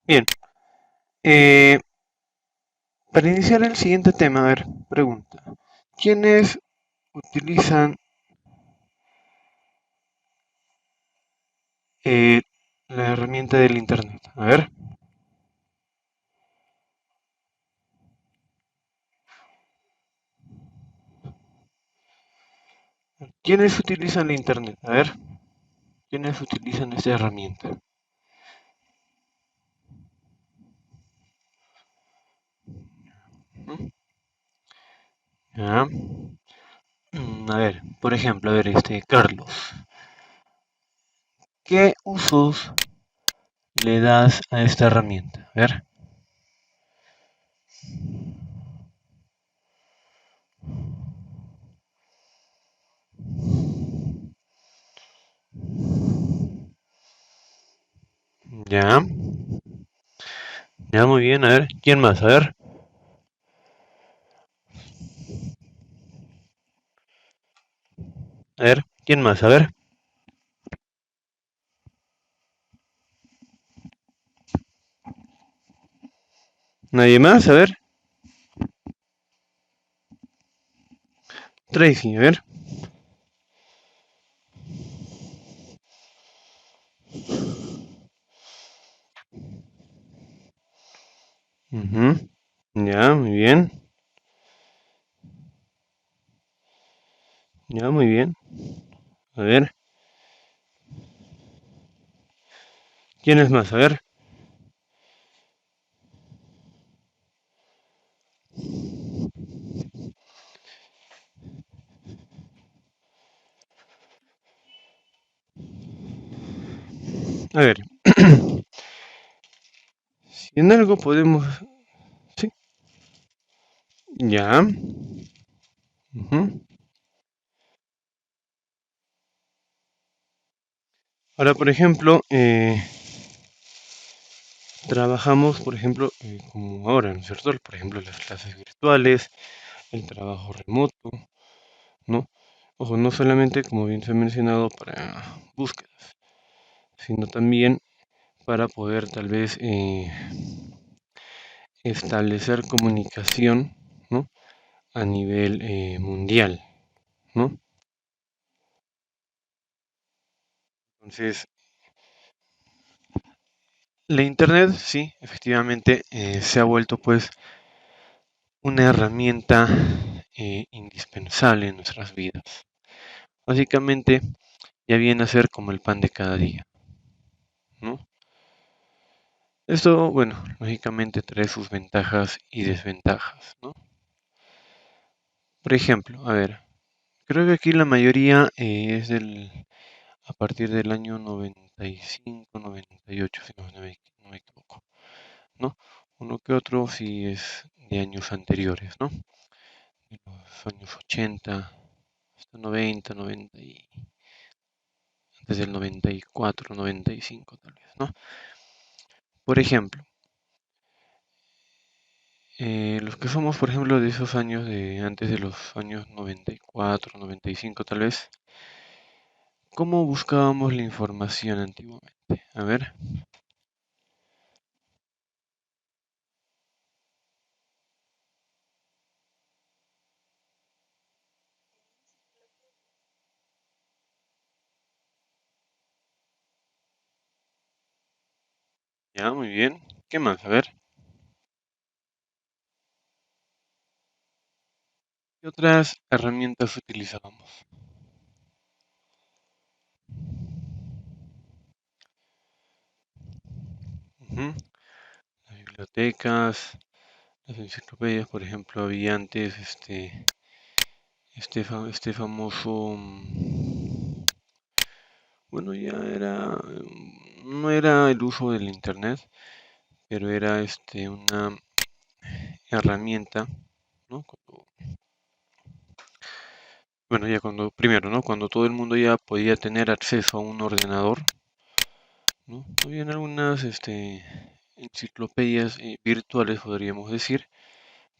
Bien, eh, para iniciar el siguiente tema, a ver, pregunta. ¿Quiénes utilizan eh, la herramienta del Internet? A ver, ¿quiénes utilizan la Internet? A ver, ¿quiénes utilizan esta herramienta? ¿Mm? Ya. A ver, por ejemplo, a ver, Carlos, ¿qué usos le das a esta herramienta? A ver, ya, ya, muy bien, a ver, ¿quién más? A ver, ¿quién más? A ver, ¿nadie más? A ver, Tracy, a ver. Ujú, ya, muy bien, ya, muy bien. A ver, ¿quién es más? A ver, a ver. Si en algo podemos... Sí, ya. Ujú. Ahora, por ejemplo, trabajamos, por ejemplo, como ahora, ¿no es cierto? Por ejemplo, las clases virtuales, el trabajo remoto, ¿no? Ojo, no solamente, como bien se ha mencionado, para búsquedas, sino también para poder tal vez establecer comunicación, ¿no? A nivel mundial, ¿no? Entonces, la Internet, sí, efectivamente, se ha vuelto pues una herramienta indispensable en nuestras vidas. Básicamente, ya viene a ser como el pan de cada día, ¿no? Esto, bueno, lógicamente trae sus ventajas y desventajas, ¿no? Por ejemplo, a ver, creo que aquí la mayoría es a partir del año 95, 98, si no me equivoco, ¿no? Uno que otro sí es de años anteriores, ¿no? De los años 80 hasta 90, 90 y desde el 94, 95 tal vez, ¿no? Por ejemplo, los que somos, por ejemplo, de esos años de antes de los años 94, 95 tal vez, ¿cómo buscábamos la información antiguamente? A ver, ya, muy bien. ¿Qué más? A ver, ¿qué otras herramientas utilizábamos? Ujú, las bibliotecas, las enciclopedias, por ejemplo, había antes este famoso, bueno, ya era, no era el uso del internet, pero era una herramienta, ¿no? Bueno, ya cuando, primero, ¿no? Cuando todo el mundo ya podía tener acceso a un ordenador, ¿no? Habían algunas, enciclopedias virtuales, podríamos decir,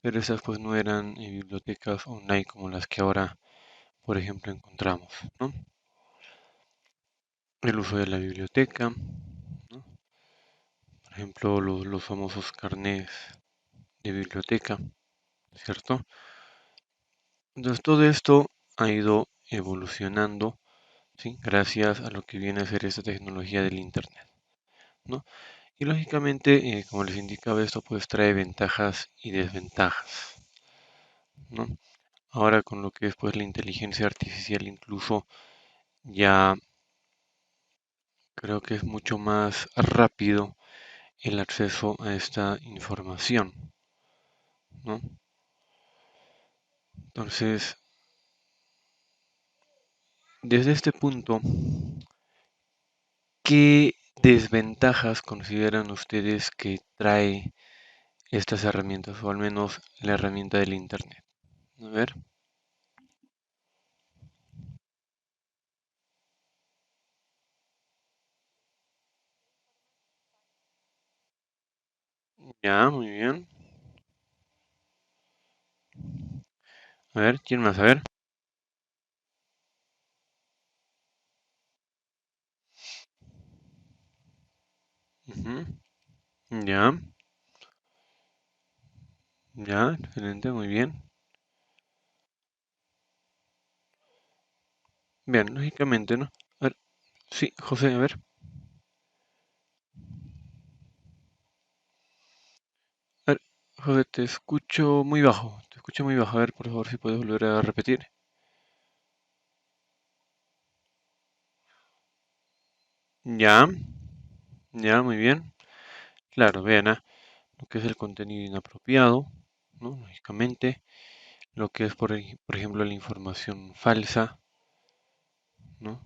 pero esas pues no eran bibliotecas online como las que ahora, por ejemplo, encontramos, ¿no? El uso de la biblioteca, ¿no? ejemplo, los famosos carnés de biblioteca, ¿cierto? Entonces todo esto ha ido evolucionando, ¿sí? Gracias a lo que viene a ser esta tecnología del Internet, ¿no? Y lógicamente, como les indicaba, esto pues trae ventajas y desventajas, ¿no? Ahora con lo que es pues la inteligencia artificial incluso ya creo que es mucho más rápido el acceso a esta información, ¿no? Entonces, desde este punto, ¿qué desventajas consideran ustedes que trae estas herramientas, o al menos la herramienta del Internet? A ver, ya, muy bien. A ver, ¿quién más? A ver. Ujú, ya, ya, excelente, muy bien. Bien, lógicamente, ¿no? A ver, sí, José, a ver. A ver, José, te escucho muy bajo, te escucho muy bajo. A ver, por favor, si puedes volver a repetir. Ya, ya, muy bien. Claro, vean, lo que es el contenido inapropiado, ¿no? Lógicamente, lo que es, por ejemplo, la información falsa, ¿no?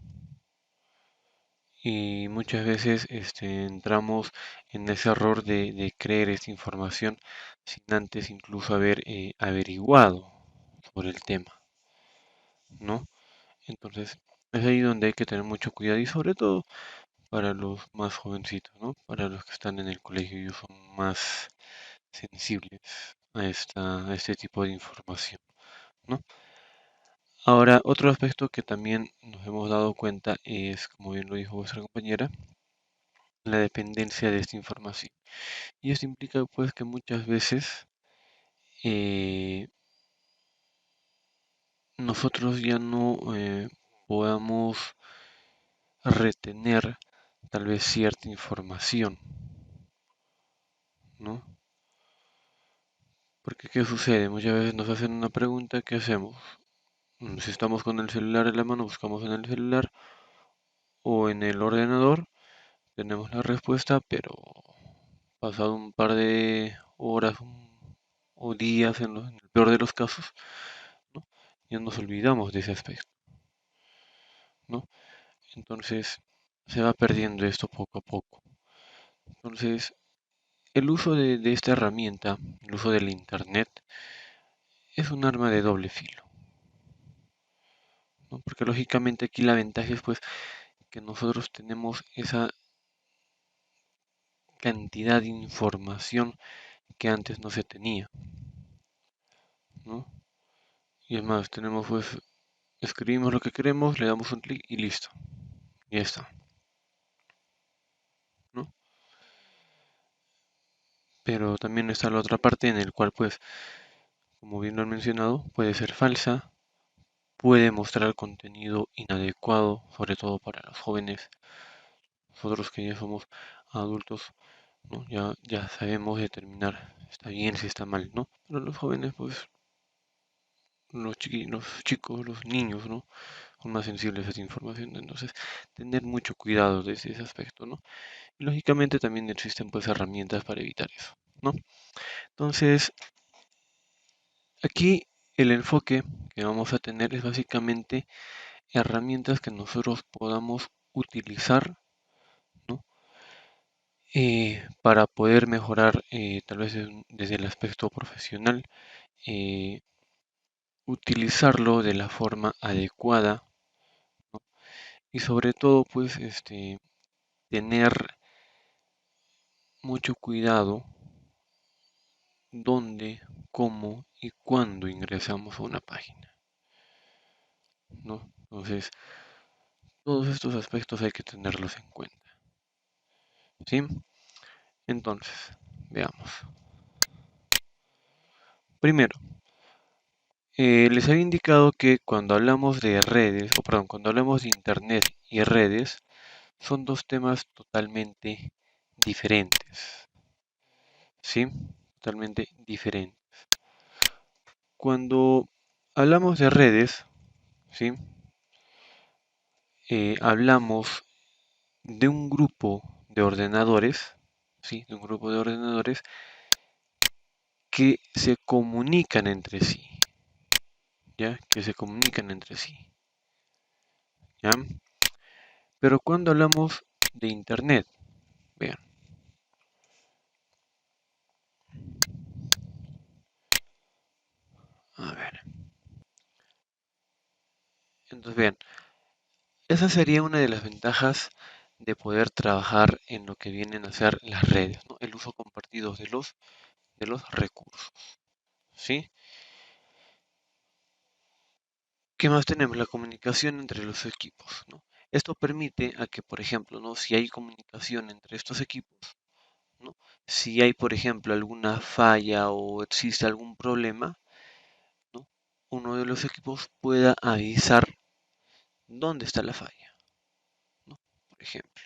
Y muchas veces entramos en ese error de creer esta información sin antes incluso haber averiguado sobre el tema, ¿no? Entonces, es ahí donde hay que tener mucho cuidado y sobre todo para los más jovencitos, ¿no? Para los que están en el colegio, ellos son más sensibles a este tipo de información, ¿no? Ahora, otro aspecto que también nos hemos dado cuenta es, como bien lo dijo vuestra compañera, la dependencia de esta información. Y esto implica pues que muchas veces eh, nosotros ya no podamos retener tal vez cierta información, ¿no? Porque ¿qué sucede? Muchas veces nos hacen una pregunta, ¿qué hacemos? Si estamos con el celular en la mano, buscamos en el celular o en el ordenador, tenemos la respuesta, pero pasado un par de horas o días, en el peor de los casos, ¿no? Ya nos olvidamos de ese aspecto, ¿no? Entonces se va perdiendo esto poco a poco. Entonces, el uso de esta herramienta, el uso del Internet, es un arma de doble filo, ¿no? Porque lógicamente aquí la ventaja es pues que nosotros tenemos esa cantidad de información que antes no se tenía, ¿no? Y es más, tenemos pues, escribimos lo que queremos, le damos un clic y listo, ya está, ¿no? Pero también está la otra parte en el cual pues, como bien lo han mencionado, puede ser falsa, puede mostrar contenido inadecuado, sobre todo para los jóvenes. Nosotros que ya somos adultos, ¿no? Ya sabemos determinar está bien si está mal, ¿no? Pero los jóvenes, pues, los chicos, los niños, ¿no? Son más sensibles a esta información. Entonces, tener mucho cuidado desde ese aspecto, ¿no? Y lógicamente también existen pues herramientas para evitar eso, ¿no? Entonces, aquí el enfoque que vamos a tener es básicamente herramientas que nosotros podamos utilizar, ¿no? Para poder mejorar tal vez desde el aspecto profesional, eh, utilizarlo de la forma adecuada, ¿no? Y sobre todo pues tener mucho cuidado dónde, cómo y cuándo ingresamos a una página, ¿no? Entonces, todos estos aspectos hay que tenerlos en cuenta, ¿sí? Entonces, veamos. Primero, les había indicado que cuando hablamos de redes, o perdón, cuando hablamos de Internet y redes, son dos temas totalmente diferentes. ¿Sí? Totalmente diferentes. Cuando hablamos de redes, ¿sí? Hablamos de un grupo de ordenadores, ¿sí? De un grupo de ordenadores que se comunican entre sí, ¿ya? Que se comunican entre sí, ¿ya? Pero cuando hablamos de Internet, vean, a ver, entonces vean, esa sería una de las ventajas de poder trabajar en lo que vienen a ser las redes, ¿no? El uso compartido de los recursos, ¿sí? ¿Qué más tenemos? La comunicación entre los equipos, ¿no? Esto permite a que, por ejemplo, ¿no? Si hay comunicación entre estos equipos, ¿no? Si hay, por ejemplo, alguna falla o existe algún problema, ¿no? Uno de los equipos pueda avisar dónde está la falla, ¿no? Por ejemplo,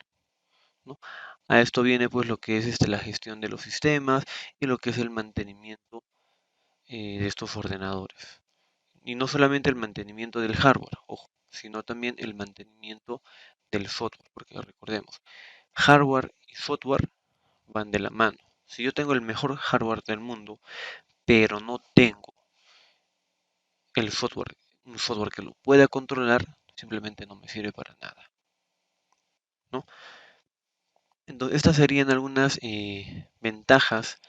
¿no? A esto viene pues lo que es la gestión de los sistemas y lo que es el mantenimiento de estos ordenadores. Y no solamente el mantenimiento del hardware, ojo, sino también el mantenimiento del software, porque recordemos, hardware y software van de la mano. Si yo tengo el mejor hardware del mundo, pero no tengo el software, un software que lo pueda controlar, simplemente no me sirve para nada, ¿no? Entonces, estas serían algunas ventajas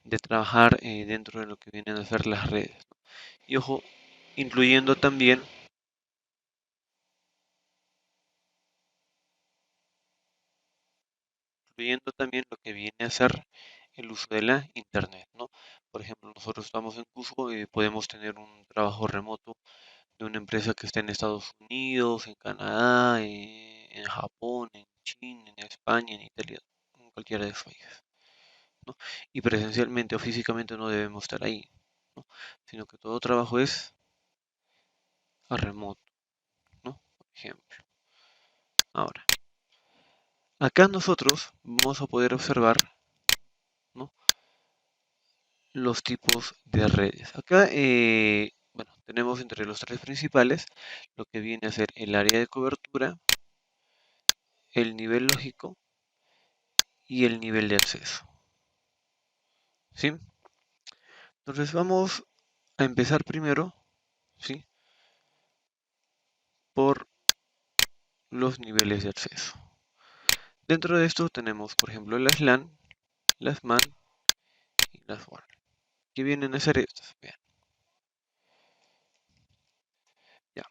de trabajar dentro de lo que vienen a ser las redes, ¿no? Y ojo, incluyendo también, incluyendo también lo que viene a ser el uso de la internet, ¿no? Por ejemplo, nosotros estamos en Cusco y podemos tener un trabajo remoto de una empresa que está en Estados Unidos, en Canadá, en Japón, en China, en España, en Italia, en cualquiera de esos países, ¿no? Y presencialmente o físicamente no debemos estar ahí, ¿no? Sino que todo trabajo es a remoto, ¿no? Por ejemplo. Ahora, acá nosotros vamos a poder observar, ¿no? Los tipos de redes. Acá, bueno, tenemos entre los tres principales lo que viene a ser el área de cobertura, el nivel lógico y el nivel de acceso. ¿Sí? Entonces vamos a empezar primero, ¿sí? Por los niveles de acceso. Dentro de esto tenemos, por ejemplo, las LAN, las MAN y las WAN. ¿Qué vienen a ser estas? Vean, ya.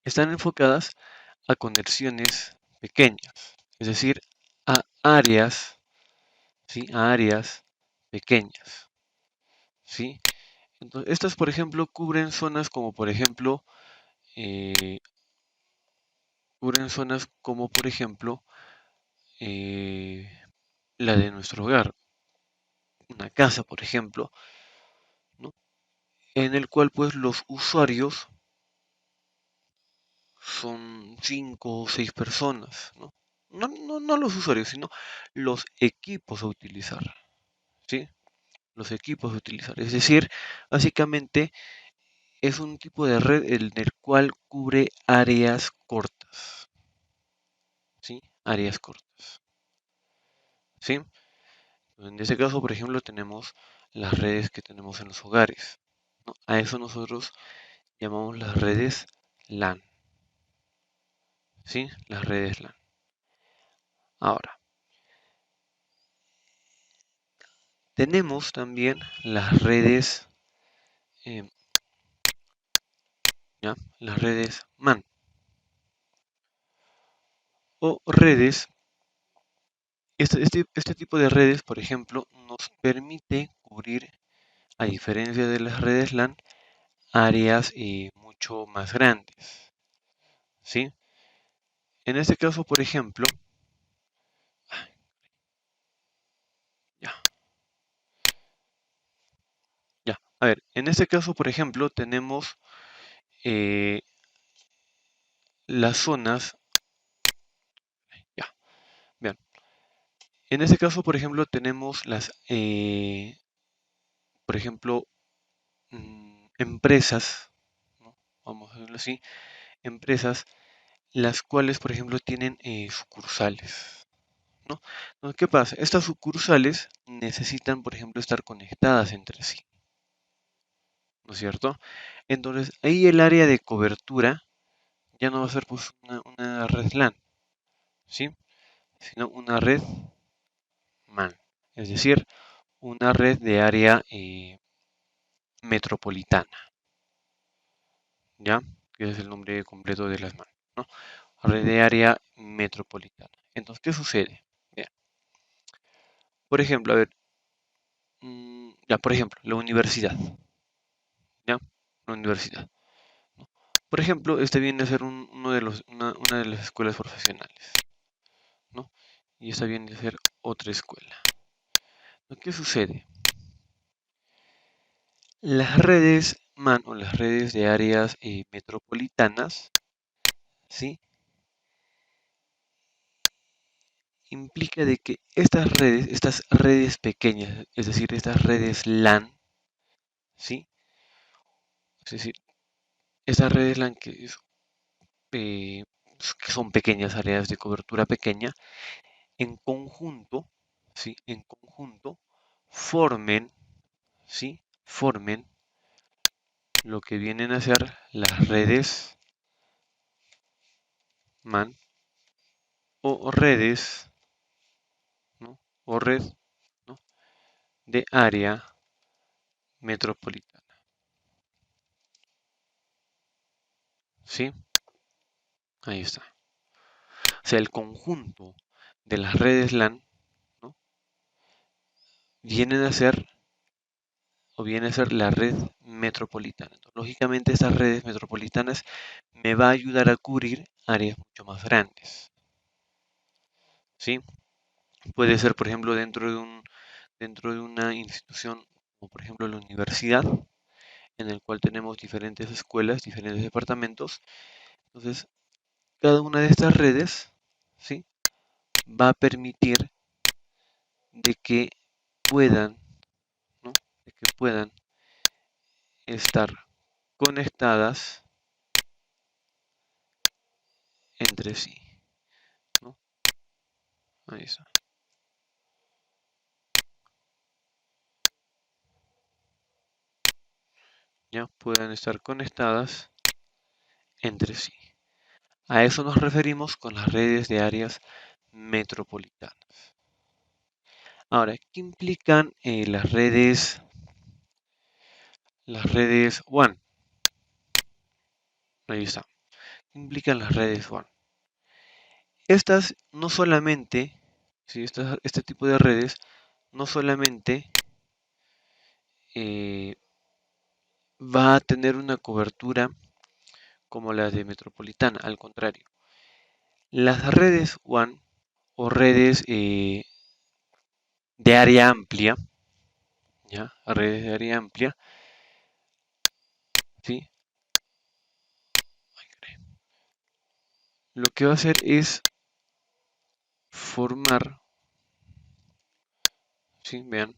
Están enfocadas a conexiones pequeñas, es decir, a áreas, ¿sí? A áreas pequeñas, ¿sí? Entonces, estas, por ejemplo, cubren zonas como, por ejemplo, eh, eh, la de nuestro hogar, una casa, por ejemplo, ¿no? En el cual pues los usuarios son 5 o 6 personas, ¿no? No los usuarios, sino los equipos a utilizar, ¿sí? Los equipos a utilizar. Es decir, básicamente es un tipo de red en el cual cubre áreas cortas, ¿sí? Áreas cortas, ¿sí? En este caso, por ejemplo, tenemos las redes que tenemos en los hogares, ¿no? A eso nosotros llamamos las redes LAN, ¿sí? Las redes LAN. Ahora, tenemos también las redes, eh, ¿ya? Las redes MAN o redes. Este tipo de redes, por ejemplo, nos permite cubrir, a diferencia de las redes LAN, áreas mucho más grandes, ¿sí? En este caso, por ejemplo, A ver, en este caso, por ejemplo, tenemos eh, las zonas, ya, vean, en este caso, por ejemplo, tenemos por ejemplo, empresas, ¿no? Vamos a decirlo así, empresas, las cuales, por ejemplo, tienen sucursales, ¿no? Entonces, ¿qué pasa? Estas sucursales necesitan, por ejemplo, estar conectadas entre sí, ¿no es cierto? Entonces, ahí el área de cobertura ya no va a ser pues una red LAN, ¿sí? Sino una red MAN, es decir, una red de área metropolitana, ¿ya? Que es el nombre completo de las MAN, ¿no? Red de área metropolitana. Entonces, ¿qué sucede? Bien, por ejemplo, a ver, ya, por ejemplo, la universidad, ¿ya? La universidad, ¿no? Por ejemplo, este viene a ser una de las escuelas profesionales, ¿no? Y esta viene a ser otra escuela. ¿Qué sucede? Las redes MAN o las redes de áreas metropolitanas, ¿sí? Implica de que estas redes pequeñas, es decir, estas redes LAN, ¿sí? Es decir, estas redes LAN eh, que son pequeñas áreas de cobertura pequeña, en conjunto, ¿sí? En conjunto formen, ¿sí? Formen lo que vienen a ser las redes MAN o redes, ¿no? O red, ¿no? De área metropolitana, ¿sí? Ahí está. O sea, el conjunto de las redes LAN, ¿no? Vienen a ser o viene a ser la red metropolitana. Entonces, lógicamente, estas redes metropolitanas me va a ayudar a cubrir áreas mucho más grandes, ¿sí? Puede ser, por ejemplo, dentro de una institución, como por ejemplo la universidad, en el cual tenemos diferentes escuelas, diferentes departamentos. Entonces, cada una de estas redes, ¿sí? Va a permitir de que puedan, ¿no? De que puedan estar conectadas entre sí, ¿no? Ahí está. Ya puedan estar conectadas entre sí. A eso nos referimos con las redes de áreas metropolitanas. Ahora, ¿qué implican las redes WAN? Ahí está. ¿Qué implican las redes WAN? Estas no solamente, ¿sí? Este tipo de redes no solamente eh, va a tener una cobertura como la de metropolitana, al contrario. Las redes WAN o redes de área amplia, ¿ya? Redes de área amplia, ¿sí? Lo que va a hacer es formar, ¿sí? Vean,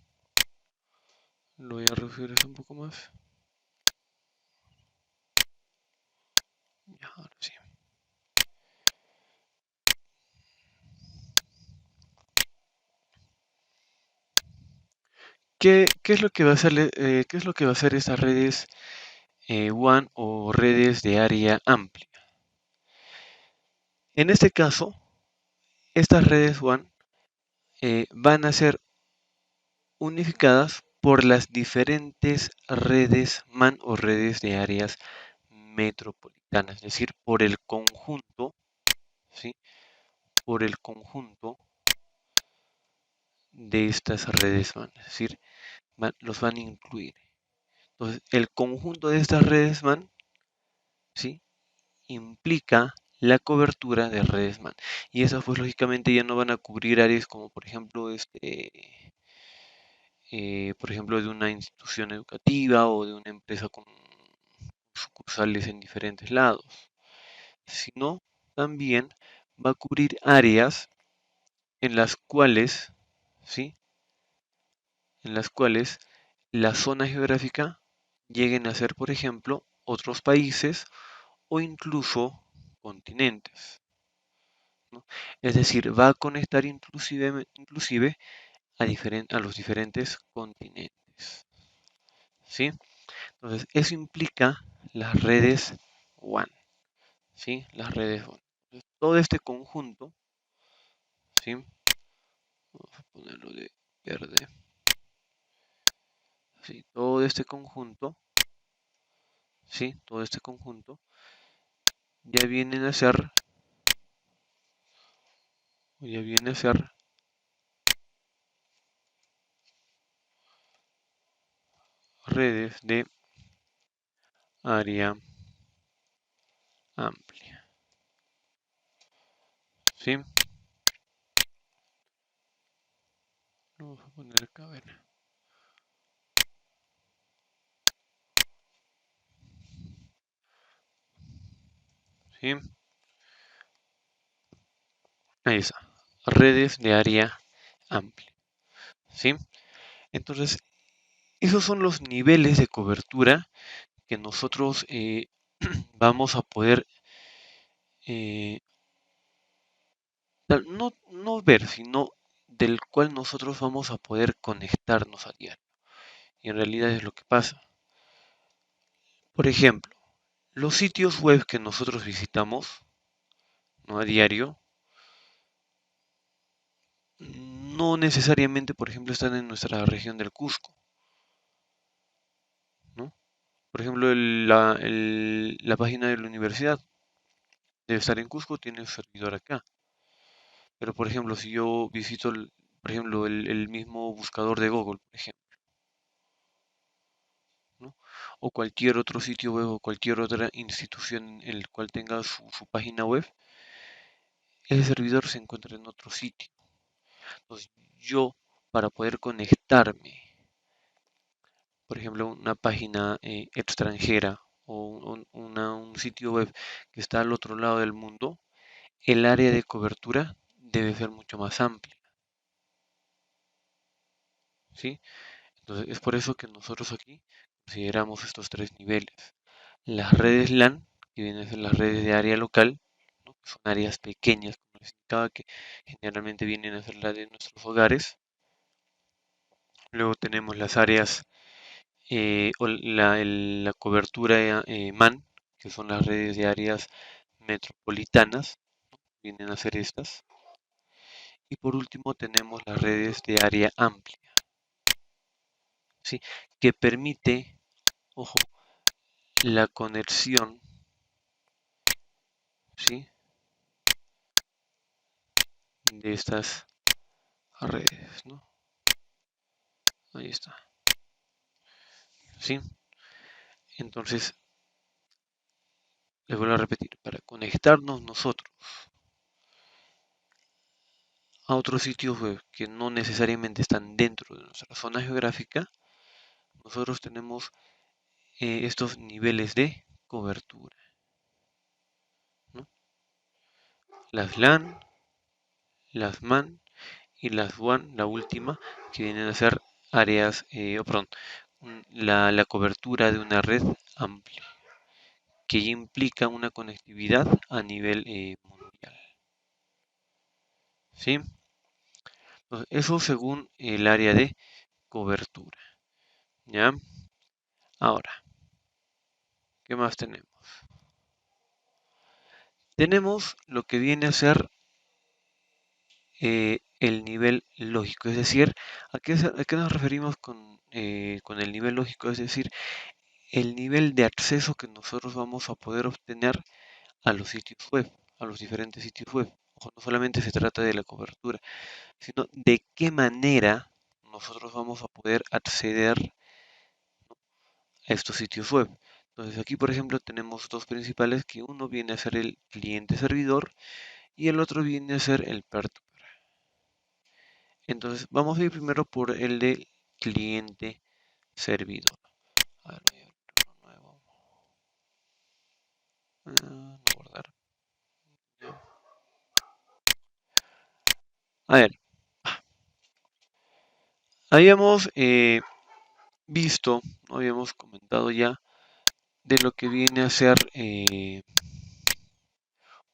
lo voy a reducir eso un poco más. Ya, ahora sí. ¿Qué es lo que va a hacer, qué es lo que va a hacer estas redes WAN o redes de área amplia? En este caso, estas redes WAN van a ser unificadas por las diferentes redes MAN o redes de áreas metropolitanas, es decir, por el conjunto, ¿sí? Por el conjunto de estas redes MAN, es decir, los van a incluir. Entonces, el conjunto de estas redes MAN, ¿sí? Implica la cobertura de redes MAN. Y esas pues lógicamente ya no van a cubrir áreas como por ejemplo por ejemplo, de una institución educativa o de una empresa con sucursales en diferentes lados, sino también va a cubrir áreas en las cuales, ¿sí? En las cuales la zona geográfica lleguen a ser, por ejemplo, otros países o incluso continentes, ¿no? Es decir, va a conectar inclusive a los diferentes continentes, ¿sí? Entonces, eso implica las redes WAN, ¿sí? Las redes WAN. Entonces, todo este conjunto, ¿sí? Vamos a ponerlo de verde, ¿sí? Todo este conjunto, ¿sí? Todo este conjunto ya vienen a ser, ya viene a ser redes de área amplia, ¿sí? Vamos a poner acá, a ver, ¿sí? Ahí está, redes de área amplia, ¿sí? Entonces, esos son los niveles de cobertura que nosotros vamos a poder, eh, no ver, sino del cual nosotros vamos a poder conectarnos a diario. Y en realidad es lo que pasa. Por ejemplo, los sitios web que nosotros visitamos, ¿no? A diario, no necesariamente, por ejemplo, están en nuestra región del Cusco, ¿no? Por ejemplo, la página de la universidad debe estar en Cusco, tiene un servidor acá. Pero, por ejemplo, si yo visito, por ejemplo, el mismo buscador de Google, por ejemplo, ¿no? O cualquier otro sitio web o cualquier otra institución en el cual tenga su página web, ese servidor se encuentra en otro sitio. Entonces, yo, para poder conectarme, por ejemplo, a una página extranjera o un sitio web que está al otro lado del mundo, el área de cobertura debe ser mucho más amplia, ¿sí? Entonces, es por eso que nosotros aquí consideramos estos tres niveles. Las redes LAN, que vienen a ser las redes de área local, ¿no? Que son áreas pequeñas, como les indicaba, que generalmente vienen a ser las de nuestros hogares. Luego tenemos las áreas o la cobertura MAN, que son las redes de áreas metropolitanas, vienen a ser estas. Y por último tenemos las redes de área amplia, ¿sí? Que permite, ojo, la conexión, ¿sí? De estas redes, ¿no? Ahí está, ¿sí? Entonces, les vuelvo a repetir, para conectarnos nosotros a otros sitios web que no necesariamente están dentro de nuestra zona geográfica, nosotros tenemos estos niveles de cobertura, ¿no? Las LAN, las MAN y las WAN, la última, que vienen a ser áreas, o perdón, la cobertura de una red amplia, que ya implica una conectividad a nivel mundial, ¿sí? Entonces, eso según el área de cobertura, ¿ya? Ahora, ¿qué más tenemos? Tenemos lo que viene a ser el nivel lógico, es decir, a qué nos referimos con el nivel lógico? Es decir, el nivel de acceso que nosotros vamos a poder obtener a los sitios web, a los diferentes sitios web. Ojo, no solamente se trata de la cobertura, sino de qué manera nosotros vamos a poder acceder, ¿no? A estos sitios web. Entonces aquí, por ejemplo, tenemos dos principales, que uno viene a ser el cliente-servidor y el otro viene a ser el peer-to-peer. Entonces, vamos a ir primero por el de cliente servidor. A ver, voy a abrir uno nuevo. No guardar. A ver, habíamos visto, habíamos comentado ya de lo que viene a ser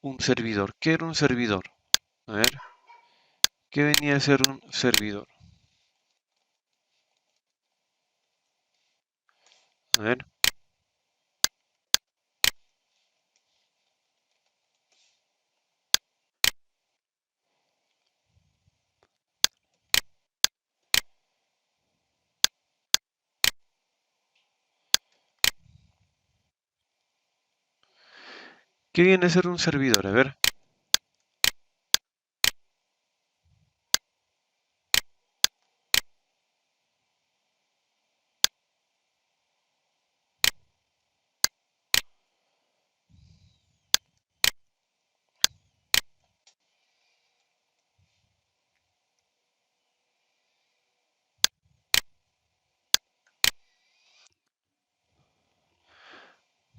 un servidor. ¿Qué era un servidor? A ver, ¿qué venía a ser un servidor? A ver, ¿qué viene a ser un servidor? A ver,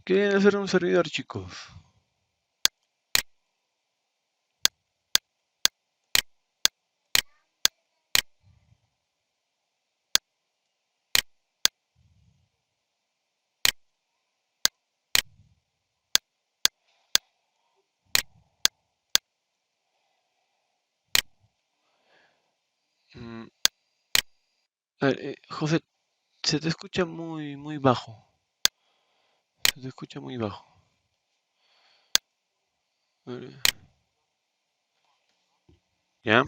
¿qué viene a ser un servidor, chicos? Mm, a ver, José, se te escucha muy bajo. Se te escucha muy bajo. A ver, ¿ya?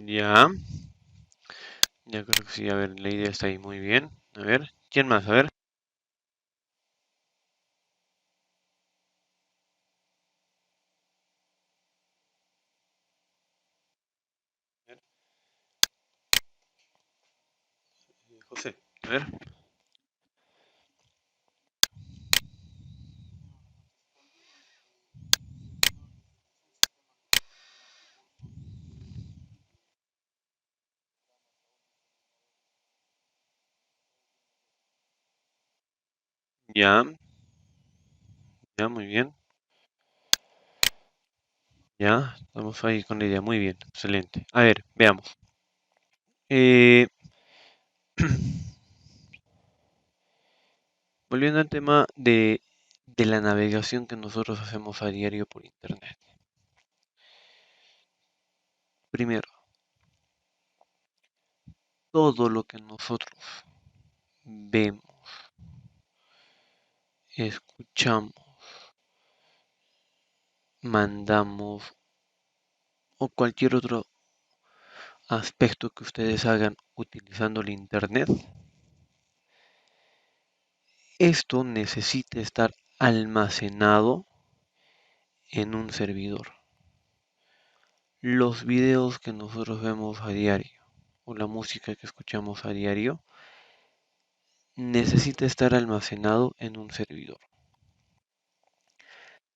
Ya. Ya creo que sí. A ver, la idea está ahí muy bien. A ver, ¿quién más? A ver. José, a ver. Ya, ya, muy bien. Ya, estamos ahí con la idea. Muy bien, excelente. A ver, veamos. Eh, volviendo al tema de la navegación que nosotros hacemos a diario por Internet. Primero, todo lo que nosotros vemos, escuchamos, mandamos o cualquier otro aspecto que ustedes hagan utilizando el Internet, esto necesita estar almacenado en un servidor. Los videos que nosotros vemos a diario o la música que escuchamos a diario necesita estar almacenado en un servidor.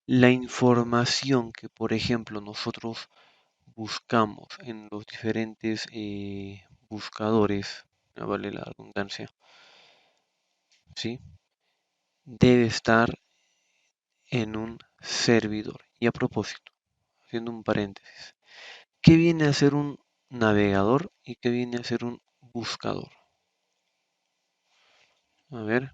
La información que, por ejemplo, nosotros buscamos en los diferentes buscadores, no vale la redundancia, ¿sí? Debe estar en un servidor. Y a propósito, haciendo un paréntesis, ¿qué viene a ser un navegador y qué viene a ser un buscador? A ver,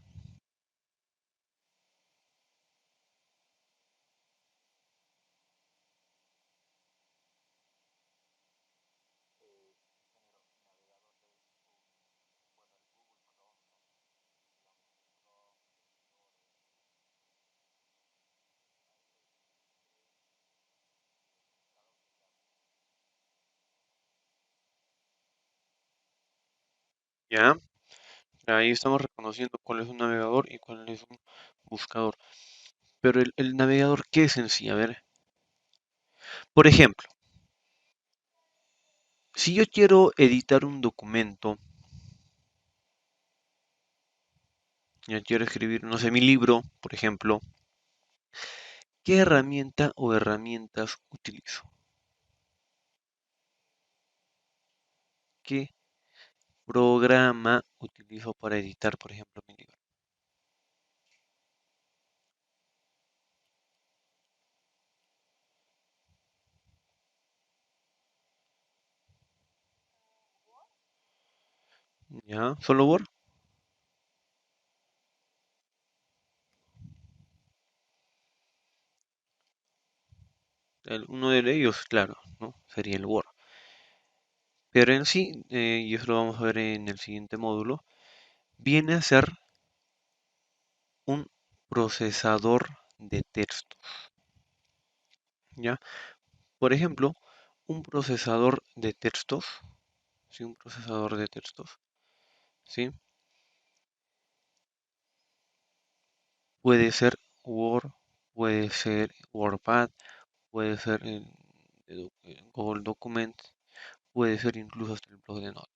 ya, ahí estamos reconociendo cuál es un navegador y cuál es un buscador. Pero el navegador, ¿qué es en sí? A ver, por ejemplo, si yo quiero editar un documento, yo quiero escribir, no sé, mi libro, por ejemplo, ¿Qué herramienta o herramientas utilizo? ¿Qué programa utilizo para editar, por ejemplo, mi libro? ¿Ya? ¿Solo Word? Uno de ellos, claro, ¿no? Sería el Word. Pero en sí, y eso lo vamos a ver en el siguiente módulo, viene a ser un procesador de texto, ¿ya? Por ejemplo, un procesador de textos, ¿sí? Un procesador de textos, ¿sí? Puede ser Word, puede ser WordPad, puede ser Google Documents, puede ser incluso hasta el blog de notas,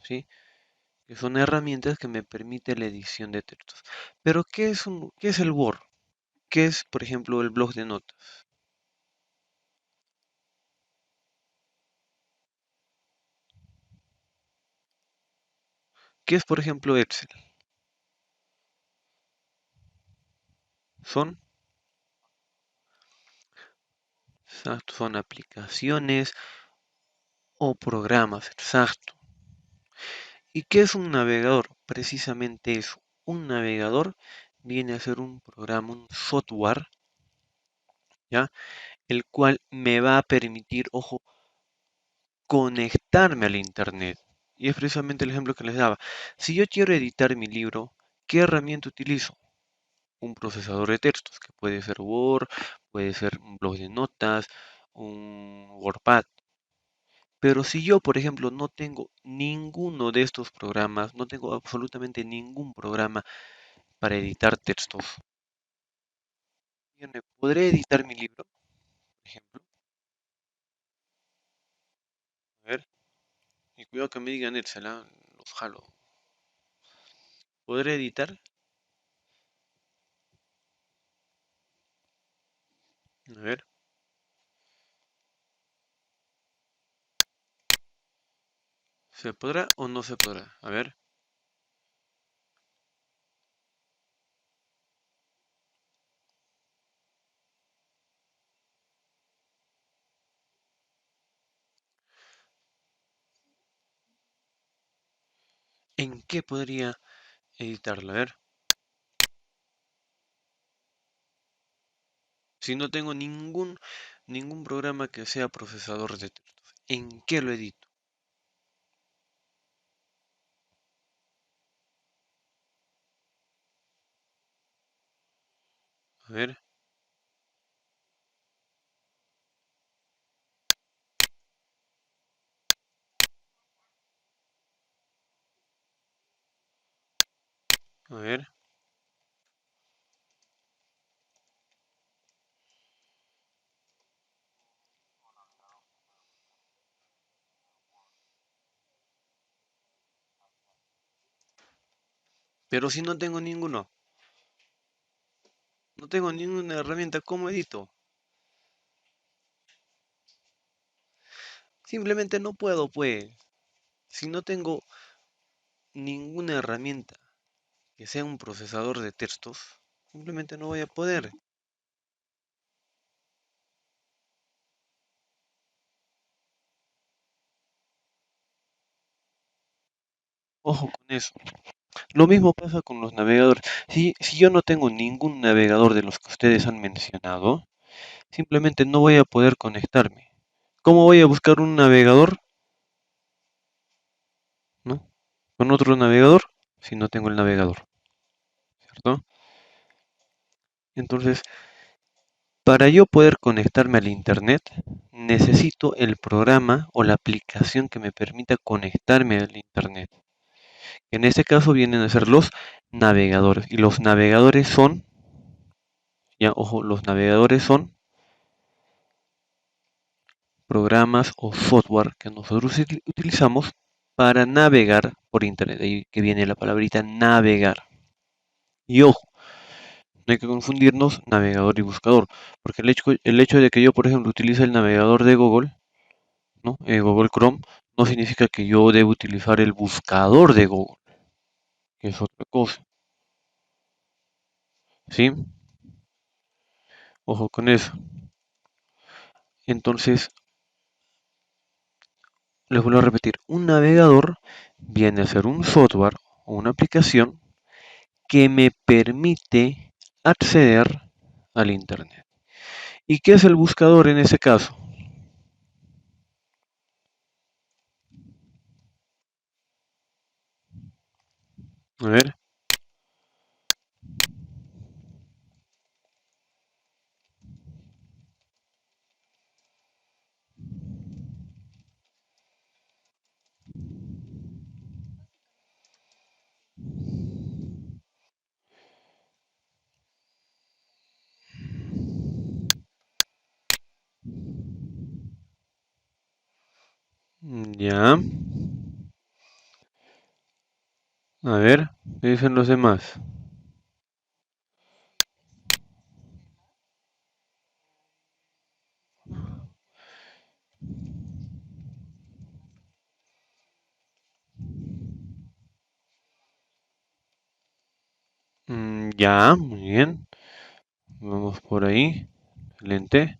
¿sí? Que son herramientas que me permiten la edición de textos. Pero ¿qué es el Word? ¿Qué es, por ejemplo, el blog de notas? ¿Qué es, por ejemplo, Excel? Son, exacto, son aplicaciones o programas, exacto. ¿Y qué es un navegador? Precisamente eso. Un navegador viene a ser un programa, un software, ¿ya? El cual me va a permitir, ojo, conectarme al Internet. Y es precisamente el ejemplo que les daba. Si yo quiero editar mi libro, ¿qué herramienta utilizo? Un procesador de textos, que puede ser Word, puede ser un blog de notas, un WordPad. Pero si yo, por ejemplo, no tengo ninguno de estos programas, no tengo absolutamente ningún programa para editar textos, yo no podré editar mi libro, por ejemplo. A ver, y cuidado que me digan Excel, ¿ah? Los jalo. ¿Podré editar? A ver, ¿se podrá o no se podrá? A ver, ¿en qué podría editarlo? A ver, si no tengo ningún programa que sea procesador de textos, ¿en qué lo edito? A ver, a ver. Pero si no tengo ninguno, no tengo ninguna herramienta, ¿cómo edito? Simplemente no puedo, pues. Si no tengo ninguna herramienta que sea un procesador de textos, simplemente no voy a poder. Ojo con eso. Lo mismo pasa con los navegadores. Si yo no tengo ningún navegador de los que ustedes han mencionado, simplemente no voy a poder conectarme. ¿Cómo voy a buscar un navegador, no? Con otro navegador si no tengo el navegador, ¿cierto? Entonces, para yo poder conectarme al Internet, necesito el programa o la aplicación que me permita conectarme al Internet. En este caso vienen a ser los navegadores. Y los navegadores son, ya ojo, los navegadores son programas o software que nosotros utilizamos para navegar por Internet. Ahí que viene la palabrita navegar. Y ojo, No hay que confundirnos navegador y buscador, porque el hecho de que yo, por ejemplo, utilice el navegador de Google, ¿no? Google Chrome, no significa que yo deba utilizar el buscador de Google, que es otra cosa, ¿sí? Ojo con eso. Entonces, les vuelvo a repetir, un navegador viene a ser un software o una aplicación que me permite acceder al Internet. ¿Y qué es el buscador en ese caso? A ver, ya, a ver, ¿qué dicen los demás? Ya, muy bien, vamos por ahí, excelente.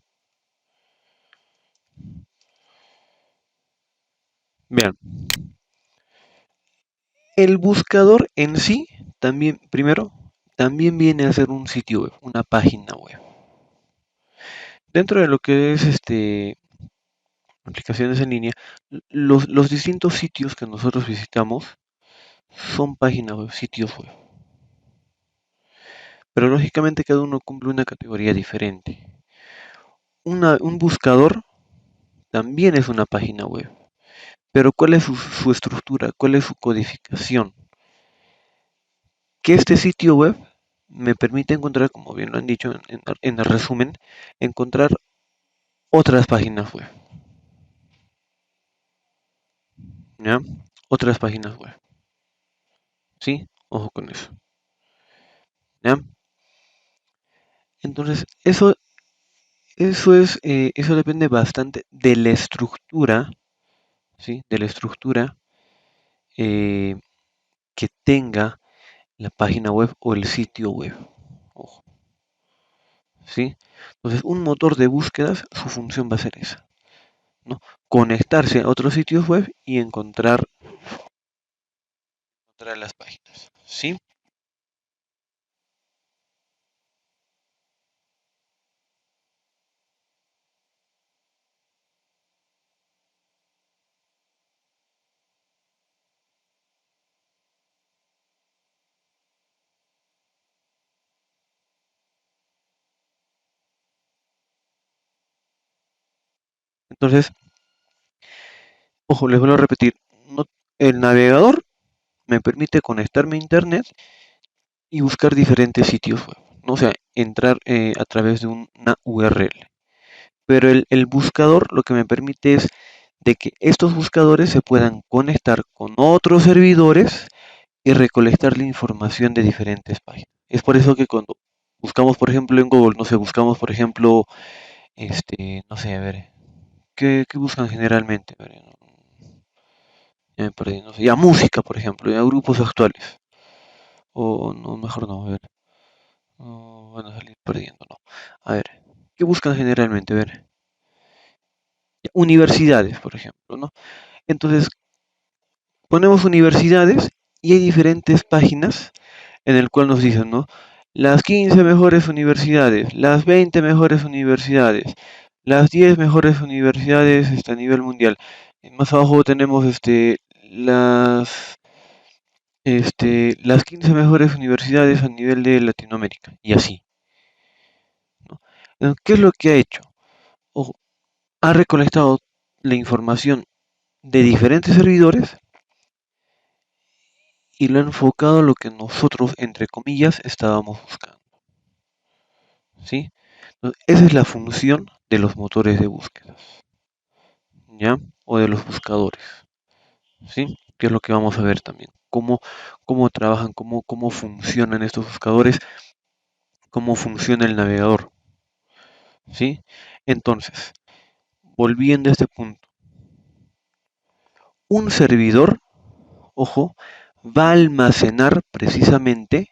Bien, el buscador en sí, también, primero, también viene a ser un sitio web, una página web. Dentro de lo que es aplicaciones en línea, los distintos sitios que nosotros visitamos son páginas web, sitios web. Pero lógicamente cada uno cumple una categoría diferente. Un buscador también es una página web. Pero ¿cuál es su estructura? ¿Cuál es su codificación? Que este sitio web me permite encontrar, como bien lo han dicho en el resumen, encontrar otras páginas web. ¿Ya? Otras páginas web. ¿Sí? Ojo con eso. ¿Ya? Entonces, eso depende bastante de la estructura, ¿sí? De la estructura eh, que tenga la página web o el sitio web. Ojo, ¿sí? Entonces, un motor de búsquedas, su función va a ser esa, ¿no? Conectarse a otros sitios web y encontrar las páginas, ¿sí? Entonces, ojo, les vuelvo a repetir, no- el navegador me permite conectarme a internet y buscar diferentes sitios web, ¿no? O sea, entrar a través de una URL. Pero el buscador lo que me permite es de que estos buscadores se puedan conectar con otros servidores y recolectar la información de diferentes páginas. Es por eso que cuando buscamos, por ejemplo, en Google, no sé, buscamos, por ejemplo, no sé, a ver, ¿qué buscan generalmente? A ver, ya me perdí, no sé, ya música, por ejemplo, ya grupos actuales. O no, mejor no, a ver, no, van a salir perdiendo, no. A ver, ¿qué buscan generalmente? A ver, universidades, por ejemplo, ¿no? Entonces, ponemos universidades y hay diferentes páginas en el cual nos dicen, ¿no? Las 15 mejores universidades, las 20 mejores universidades, las 10 mejores universidades a nivel mundial. Más abajo tenemos las 15 mejores universidades a nivel de Latinoamérica y así, ¿no? ¿Qué es lo que ha hecho? Ojo, ha recolectado la información de diferentes servidores y lo ha enfocado a lo que nosotros, entre comillas, estábamos buscando, ¿sí? Entonces, esa es la función de los motores de búsqueda, ¿ya? O de los buscadores, ¿sí? Que es lo que vamos a ver también. Cómo trabajan, cómo funcionan estos buscadores cómo funciona el navegador, ¿sí? Entonces, volviendo a este punto, un servidor, ojo, va a almacenar precisamente,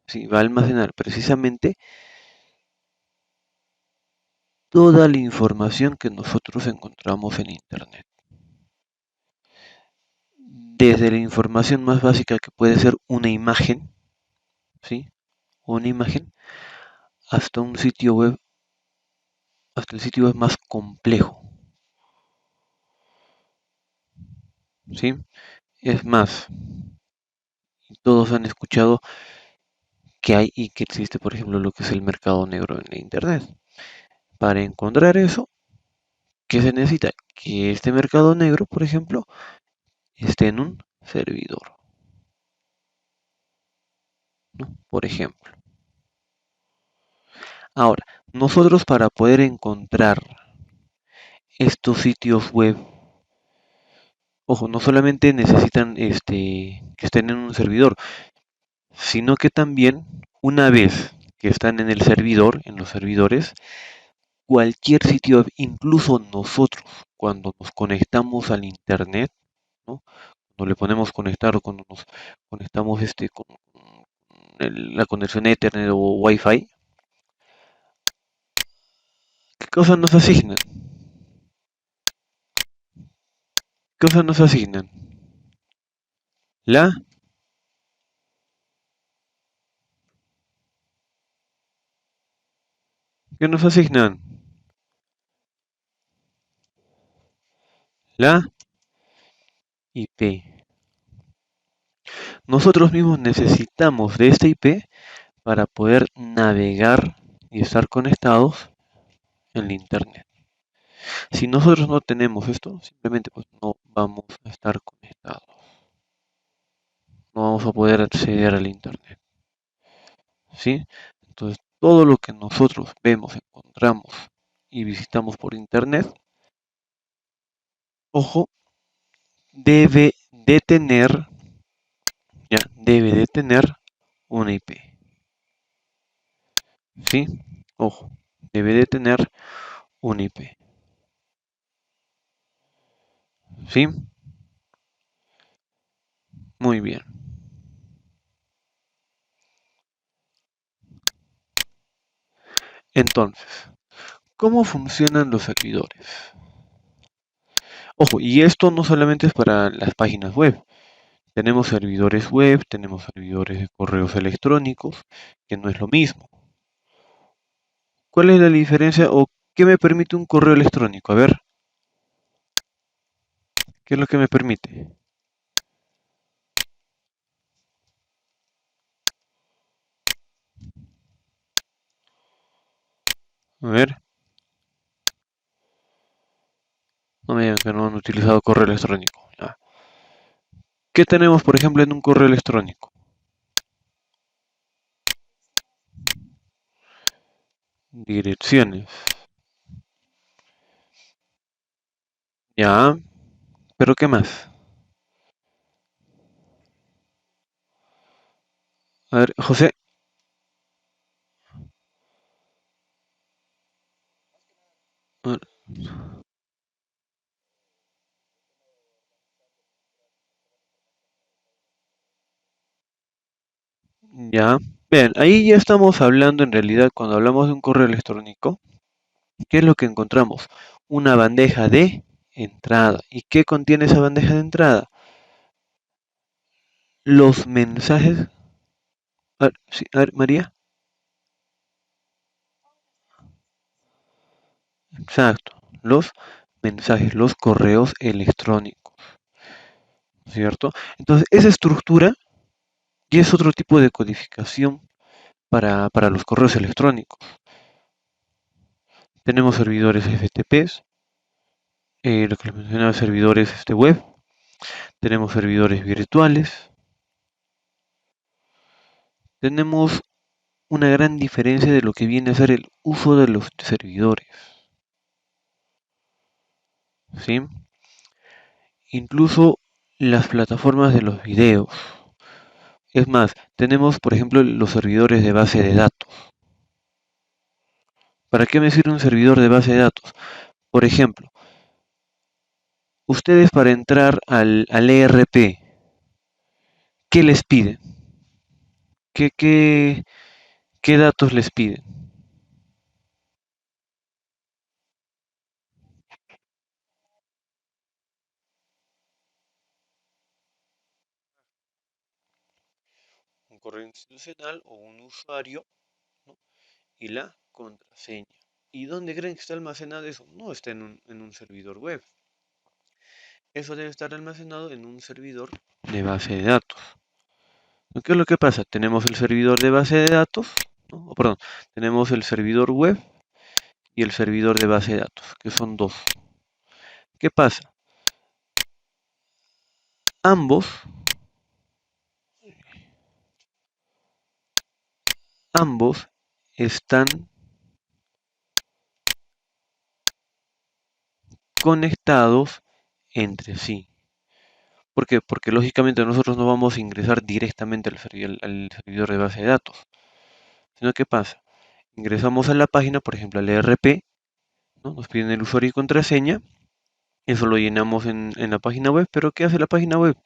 sí, va a almacenar precisamente toda la información que nosotros encontramos en Internet. Desde la información más básica que puede ser una imagen, ¿sí? Una imagen, hasta un sitio web, hasta el sitio web más complejo, ¿sí? Es más, todos han escuchado que hay y que existe, por ejemplo, lo que es el mercado negro en la Internet. Para encontrar eso, ¿qué se necesita? Que este mercado negro, por ejemplo, esté en un servidor, ¿no? Por ejemplo. Ahora, nosotros para poder encontrar estos sitios web, ojo, no solamente necesitan que estén en un servidor, sino que también una vez que están en el servidor, en los servidores, cualquier sitio web, incluso nosotros, cuando nos conectamos al internet, ¿no? Cuando le ponemos conectar o cuando nos conectamos con la conexión Ethernet o Wi-Fi, ¿qué cosas nos asignan? ¿Qué cosas nos asignan? La, ¿qué nos asignan? La IP. Nosotros mismos necesitamos de esta IP para poder navegar y estar conectados en la internet. Si nosotros no tenemos esto, simplemente pues no vamos a estar conectados. No vamos a poder acceder al internet. ¿Sí? Entonces, todo lo que nosotros vemos, encontramos y visitamos por internet, ojo, debe de tener, ya, debe de tener una IP. ¿Sí? Ojo, debe de tener una IP. ¿Sí? Muy bien. Entonces, ¿cómo funcionan los servidores? Ojo, y esto no solamente es para las páginas web. Tenemos servidores web, tenemos servidores de correos electrónicos, que no es lo mismo. ¿Cuál es la diferencia o qué me permite un correo electrónico? A ver, ¿qué es lo que me permite? A ver, no me digan que no han utilizado correo electrónico. Ya. ¿Qué tenemos, por ejemplo, en un correo electrónico? Direcciones. Ya, pero ¿qué más? A ver, José, a ver, ya. Bien, ahí ya estamos hablando en realidad cuando hablamos de un correo electrónico. ¿Qué es lo que encontramos? Una bandeja de entrada. ¿Y qué contiene esa bandeja de entrada? Los mensajes. A ver, sí, a ver, María. Exacto. Los mensajes, los correos electrónicos. ¿Cierto? Entonces, esa estructura ya es otro tipo de codificación para los correos electrónicos. Tenemos servidores FTPs, lo que les mencionaba, servidores web. Tenemos servidores virtuales. Tenemos una gran diferencia de lo que viene a ser el uso de los servidores, ¿sí? Incluso las plataformas de los videos. Es más, tenemos, por ejemplo, los servidores de base de datos. ¿Para qué me sirve un servidor de base de datos? Por ejemplo, ustedes para entrar al ERP, ¿qué les pide? ¿Qué datos les piden? Un correo institucional o un usuario, ¿no? Y la contraseña. ¿Y dónde creen que está almacenado eso? No está en un servidor web. Eso debe estar almacenado en un servidor de base de datos. ¿Qué es lo que pasa? Tenemos el servidor de base de datos, ¿no? Perdón, tenemos el servidor web y el servidor de base de datos, que son dos. ¿Qué pasa? Ambos, ambos están conectados entre sí. ¿Por qué? Porque lógicamente nosotros no vamos a ingresar directamente al servidor de base de datos. Sino ¿qué pasa? Ingresamos a la página, por ejemplo, al ERP, ¿no? Nos piden el usuario y contraseña. Eso lo llenamos en la página web, pero ¿qué hace la página web?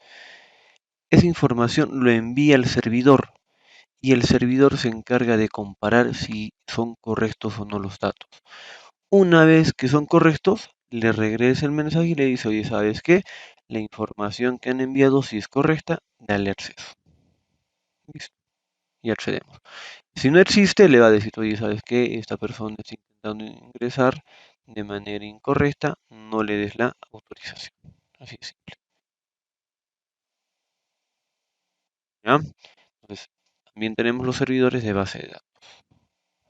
Esa información lo envía al servidor y el servidor se encarga de comparar si son correctos o no los datos. Una vez que son correctos, le regresa el mensaje y le dice, oye, ¿sabes qué? La información que han enviado, si es correcta, dale acceso. Listo, y accedemos. Si no existe, le va a decir, oye, ¿sabes qué? Esta persona está intentando ingresar de manera incorrecta, no le des la autorización. Así de simple. ¿Ya? Entonces, también tenemos los servidores de base de datos.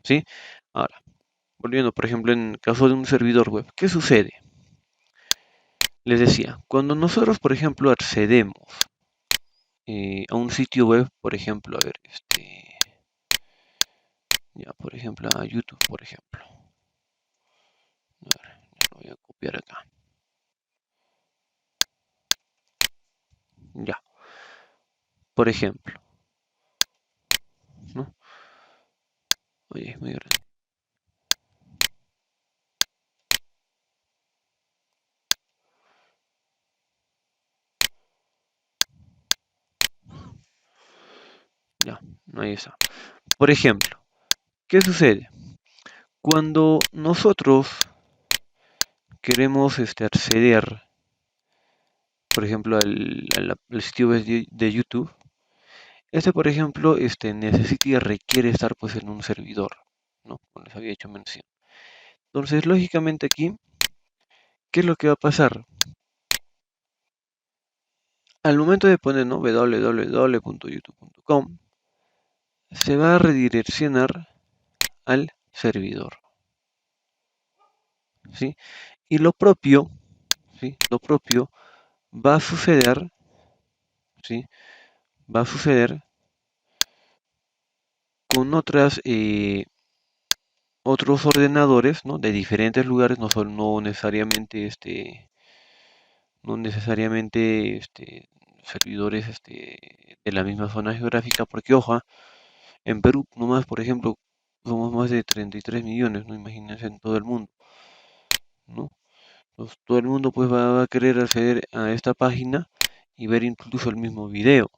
¿Sí? Ahora, volviendo, por ejemplo, en el caso de un servidor web, ¿qué sucede? Les decía, cuando nosotros, por ejemplo, accedemos a un sitio web, por ejemplo, a ver, ya, por ejemplo, a YouTube, por ejemplo. A ver, ya lo voy a copiar acá. Ya, por ejemplo, ¿no? Oye, es muy grande. Ya, ahí está. Por ejemplo, ¿qué sucede? Cuando nosotros queremos acceder, por ejemplo, al sitio web de YouTube, por ejemplo, necesita y requiere estar pues en un servidor, ¿no? Como les había hecho mención. Entonces, lógicamente aquí, ¿qué es lo que va a pasar? Al momento de poner, ¿no? www.youtube.com, se va a redireccionar al servidor, ¿sí? Y lo propio, ¿sí? Lo propio va a suceder, ¿sí? Va a suceder con otros ordenadores, ¿no? De diferentes lugares, no necesariamente servidores de la misma zona geográfica, porque ojo, en Perú nomás, por ejemplo, somos más de 33 millones, ¿no? Imagínense en todo el mundo, ¿no? Entonces, todo el mundo pues va a querer acceder a esta página y ver incluso el mismo video,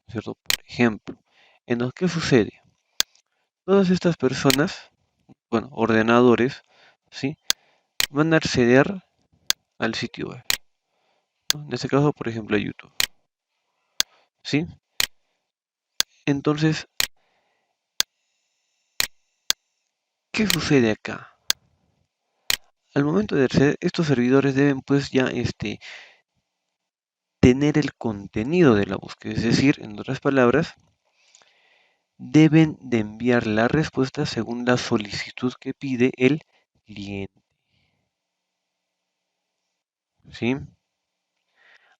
¿cierto? Por ejemplo, ¿qué sucede? Todas estas personas, bueno, ordenadores, ¿sí? Van a acceder al sitio web, ¿no? En este caso, por ejemplo, a YouTube, ¿sí? Entonces, ¿qué sucede acá? Al momento de acceder, estos servidores deben pues ya tener el contenido de la búsqueda, es decir, en otras palabras, deben de enviar la respuesta según la solicitud que pide el cliente, ¿sí?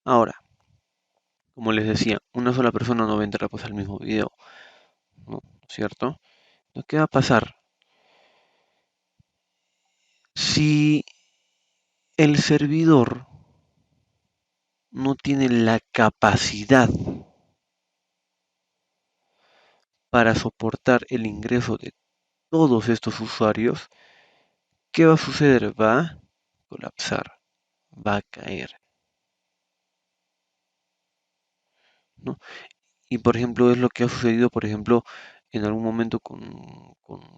Ahora, como les decía, una sola persona no va a entrar pues al mismo video, ¿no? ¿Cierto? ¿Qué va a pasar? Si el servidor no tiene la capacidad para soportar el ingreso de todos estos usuarios, ¿qué va a suceder? Va a colapsar, va a caer, ¿no? Y por ejemplo, es lo que ha sucedido, por ejemplo, en algún momento con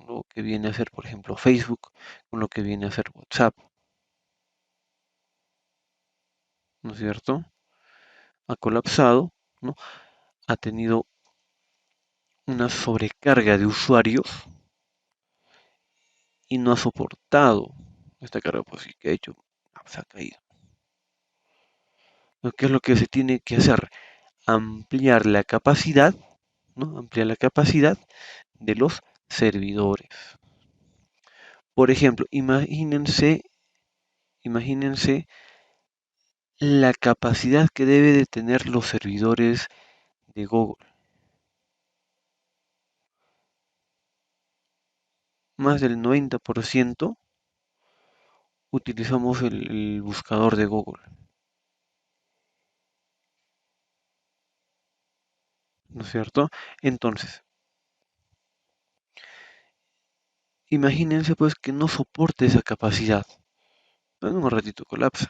lo que viene a ser, por ejemplo, Facebook, con lo que viene a ser WhatsApp, ¿no es cierto? Ha colapsado, ¿no? Ha tenido una sobrecarga de usuarios y no ha soportado esta carga, pues sí que ha hecho, se ha caído. ¿Qué es lo que se tiene que hacer? Ampliar la capacidad, ¿no? Ampliar la capacidad de los servidores. Por ejemplo, imagínense la capacidad que debe de tener los servidores de Google. Más del 90% utilizamos el buscador de Google, ¿no es cierto? Entonces, imagínense pues que no soporte esa capacidad. En un ratito colapsa,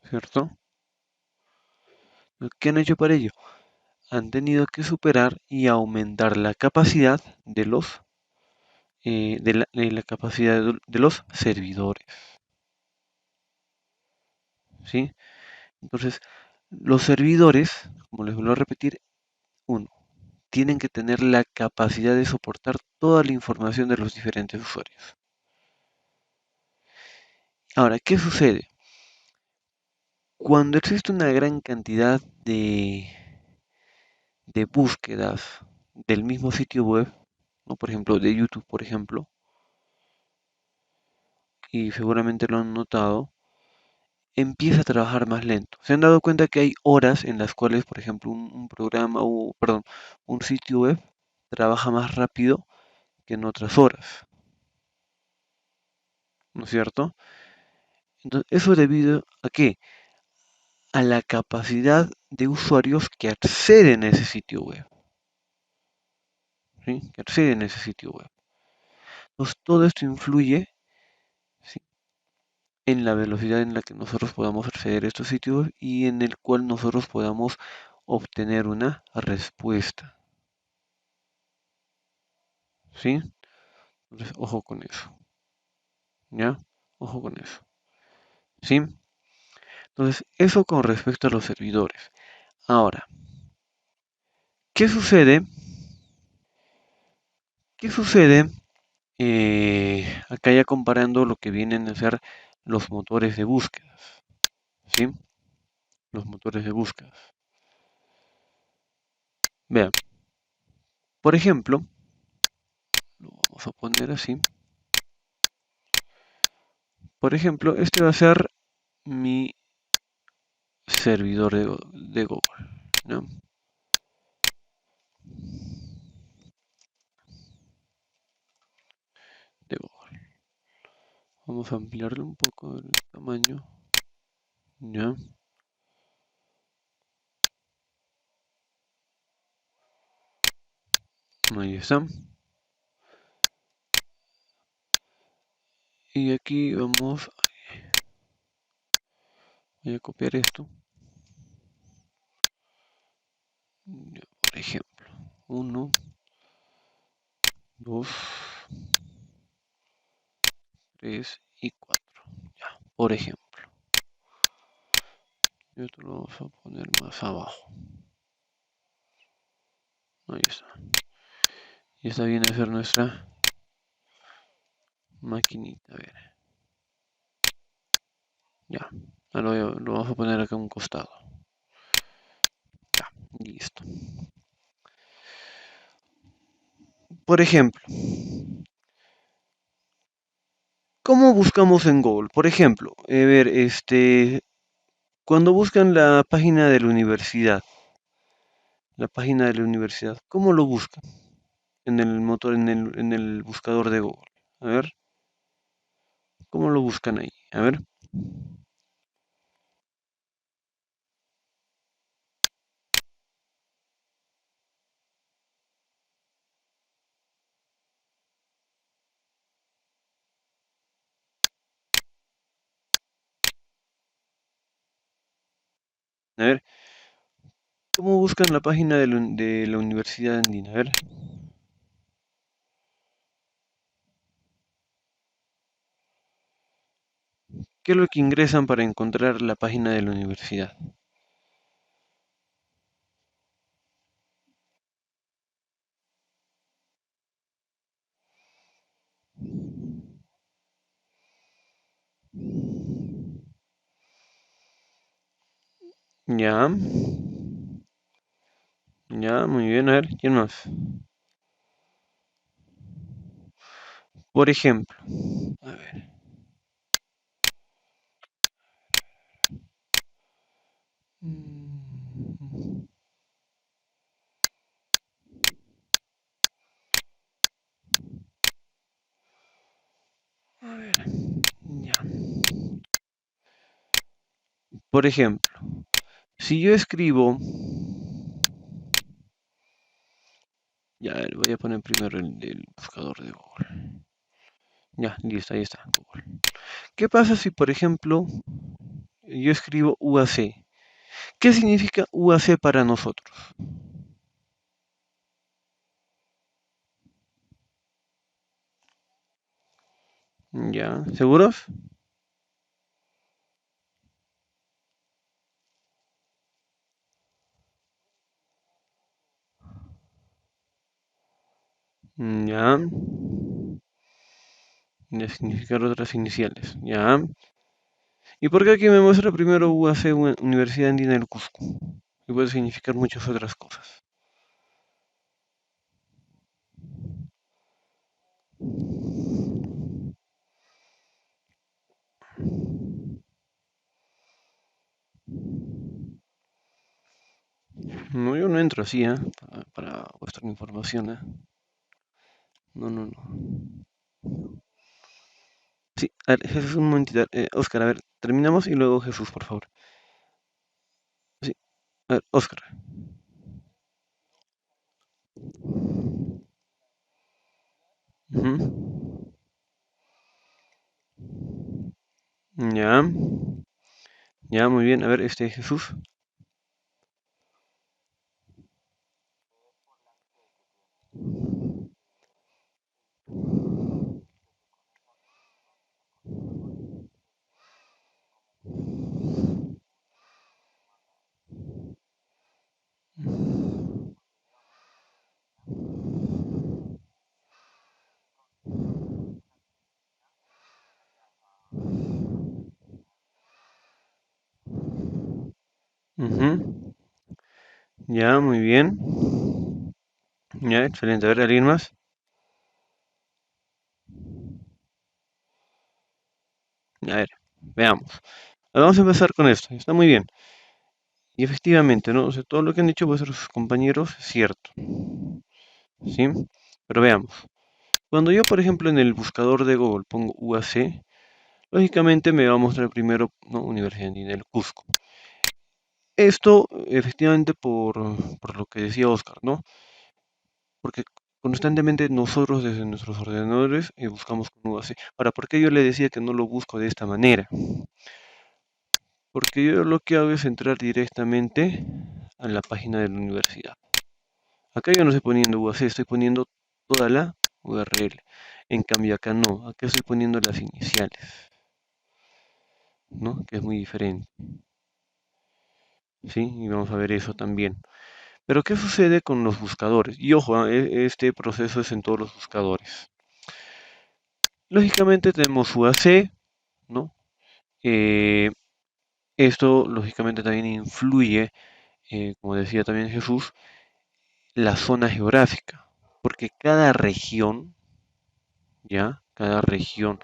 ¿cierto? ¿Qué han hecho para ello? Han tenido que superar y aumentar la capacidad de la capacidad de los servidores, ¿sí? Entonces, los servidores, como les vuelvo a repetir, uno, tienen que tener la capacidad de soportar toda la información de los diferentes usuarios. Ahora, ¿qué sucede? Cuando existe una gran cantidad de búsquedas del mismo sitio web, ¿no? Por ejemplo, de YouTube, por ejemplo, y seguramente lo han notado, empieza a trabajar más lento. ¿Se han dado cuenta que hay horas en las cuales, por ejemplo, un programa o, perdón, un sitio web trabaja más rápido que en otras horas? ¿No es cierto? Entonces, eso debido a qué? A la capacidad de usuarios que acceden a ese sitio web, ¿sí? Que acceden a ese sitio web. Entonces, todo esto influye, ¿sí? En la velocidad en la que nosotros podamos acceder a estos sitios web y en el cual nosotros podamos obtener una respuesta, ¿sí? Entonces, ojo con eso, ¿ya? Ojo con eso, ¿sí? Entonces, eso con respecto a los servidores. Ahora, ¿qué sucede? ¿Qué sucede? Acá ya comparando lo que vienen a ser los motores de búsqueda, ¿sí? Los motores de búsqueda. Vean, por ejemplo, lo vamos a poner así. Por ejemplo, este va a ser mi servidor de Google, ¿no? De Google. Vamos a ampliarle un poco el tamaño, ¿ya? Ahí está. Y aquí voy a copiar esto. Por ejemplo, uno, 2, 3 y 4. Ya, por ejemplo. Y esto lo vamos a poner más abajo. Ahí está. Y esta viene a ser nuestra maquinita. A ver, ya. Ahora lo vamos a poner acá a un costado. Ya, listo. Por ejemplo, ¿cómo buscamos en Google? Por ejemplo, ver, cuando buscan la página de la universidad, ¿cómo lo buscan? En el motor, en el buscador de Google. A ver, ¿cómo lo buscan ahí? A ver, A ver, ¿cómo buscan la página de la Universidad Andina? A ver. ¿Qué es lo que ingresan para encontrar la página de la universidad? Ya, ya, muy bien. A ver, ¿quién más? Por ejemplo, a ver. mm, A ver, ya. Por ejemplo, si yo escribo, ya, a ver, voy a poner primero el buscador de Google. Ya, listo, ahí está, Google. ¿Qué pasa si, por ejemplo, yo escribo UAC? ¿Qué significa UAC para nosotros? Ya, ¿seguros? Ya, de significar otras iniciales. Ya. ¿Y por qué aquí me muestra primero UAC, Universidad Andina del Cusco? Y puede significar muchas otras cosas. No, yo no entro así, ¿eh? Para vuestra información, ¿eh? No, no, no. Sí, a ver, Jesús, un momentito. Oscar, a ver, terminamos y luego Jesús, por favor. Sí, a ver, Oscar. Ujú. Ya, ya, muy bien. A ver, Jesús. Ujú. Ya, muy bien. Ya, excelente. A ver, ¿alguien más? A ver, veamos. Vamos a empezar con esto. Está muy bien. Y efectivamente, ¿no? O sea, todo lo que han dicho vuestros compañeros es cierto. ¿Sí? Pero veamos. Cuando yo, por ejemplo, en el buscador de Google pongo UAC, lógicamente me va a mostrar primero, ¿no? Universidad Andina del Cusco. Esto, efectivamente, por lo que decía Oscar, ¿no? Porque constantemente nosotros desde nuestros ordenadores buscamos con UAC. Ahora, ¿por qué yo le decía que no lo busco de esta manera? Porque yo lo que hago es entrar directamente a la página de la universidad. Acá yo no estoy poniendo UAC, estoy poniendo toda la URL. En cambio acá no, acá estoy poniendo las iniciales, ¿no? Que es muy diferente, ¿sí? Y vamos a ver eso también. Pero ¿qué sucede con los buscadores? Y ojo, este proceso es en todos los buscadores. Lógicamente tenemos UAC, ¿no? Eh, Esto lógicamente también influye, como decía también Jesús, la zona geográfica, porque cada región, ¿ya? Cada región,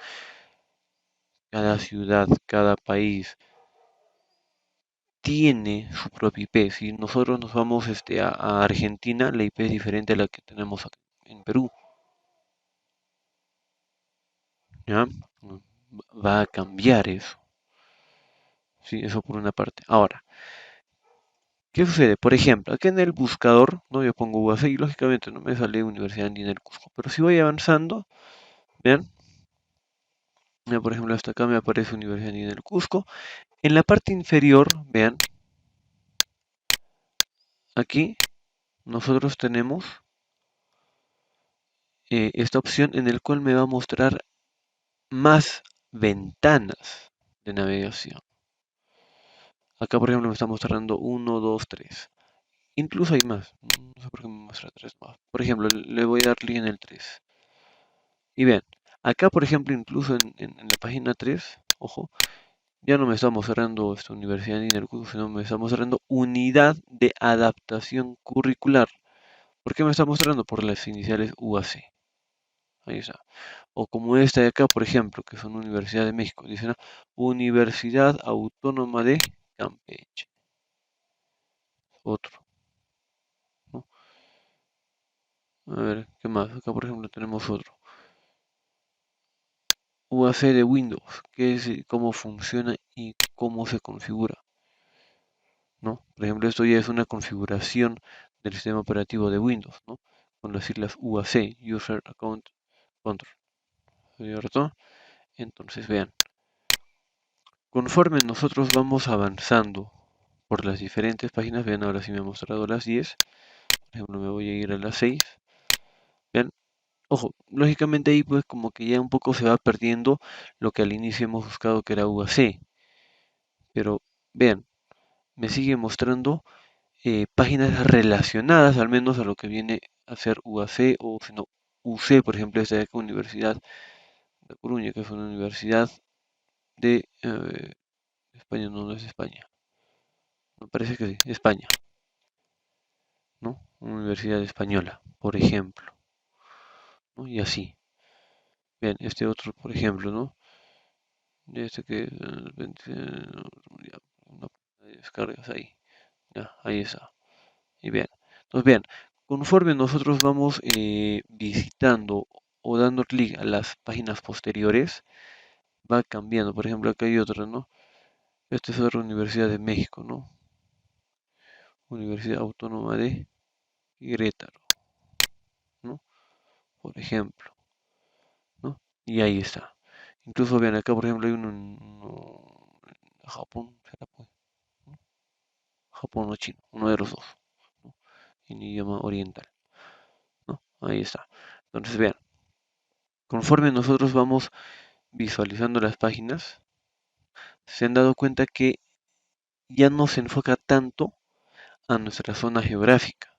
cada ciudad, cada país tiene su propia IP. Si nosotros nos vamos a Argentina, la IP es diferente a la que tenemos acá en Perú, ¿ya? Va a cambiar eso, ¿sí? Eso por una parte. Ahora, ¿qué sucede? Por ejemplo, aquí en el buscador, ¿no? Yo pongo UAC y lógicamente no me sale Universidad Andina del Cusco, pero si voy avanzando, vean, ya por ejemplo hasta acá me aparece Universidad Andina del Cusco. En la parte inferior, vean, aquí nosotros tenemos esta opción en el cual me va a mostrar más ventanas de navegación. Acá, por ejemplo, me está mostrando uno, 2, 3. Incluso hay más. No sé por qué me muestra 3 más. Por ejemplo, le voy a dar clic en el 3. Y vean, acá, por ejemplo, incluso en la página 3, ojo, ya no me está mostrando esta universidad ni el curso, sino me está mostrando unidad de adaptación curricular. ¿Por qué me está mostrando? Por las iniciales UAC. Ahí está. O como esta de acá, por ejemplo, que son Universidad de México. Dice, ¿no? Universidad Autónoma de Campeche. Otro, ¿no? A ver, ¿qué más? Acá, por ejemplo, tenemos otro. UAC de Windows, que es cómo funciona y cómo se configura, ¿no? Por ejemplo, esto ya es una configuración del sistema operativo de Windows, ¿no? Con las siglas UAC, User Account Control, ¿cierto? Entonces, vean, conforme nosotros vamos avanzando por las diferentes páginas, vean, ahora sí me ha mostrado las 10, por ejemplo, me voy a ir a las 6, vean, ojo, lógicamente ahí pues como que ya un poco se va perdiendo lo que al inicio hemos buscado que era UAC, pero vean, me sigue mostrando páginas relacionadas al menos a lo que viene a ser UAC o si no UC, por ejemplo, esta de acá, Universidad de Coruña, que es una universidad de España, no, no es España, me parece que sí, España, ¿no? Una universidad española, por ejemplo, ¿no? Y así. Bien, este otro, por ejemplo, ¿no? Este que ya, una descargas ahí, ya, ahí está. Y bien, entonces bien, conforme nosotros vamos visitando o dando clic a las páginas posteriores, va cambiando. Por ejemplo, acá hay otra, ¿no? Esta es otra Universidad de México, ¿no? Universidad Autónoma de Querétaro, ¿no? Por ejemplo, ¿no? Y ahí está. Incluso vean acá, por ejemplo, hay en Japón, ¿será pues? ¿No? Japón o chino, uno de los dos, ¿no? En idioma oriental, ¿no? Ahí está. Entonces vean, conforme nosotros vamos visualizando las páginas, se han dado cuenta que ya no se enfoca tanto a nuestra zona geográfica,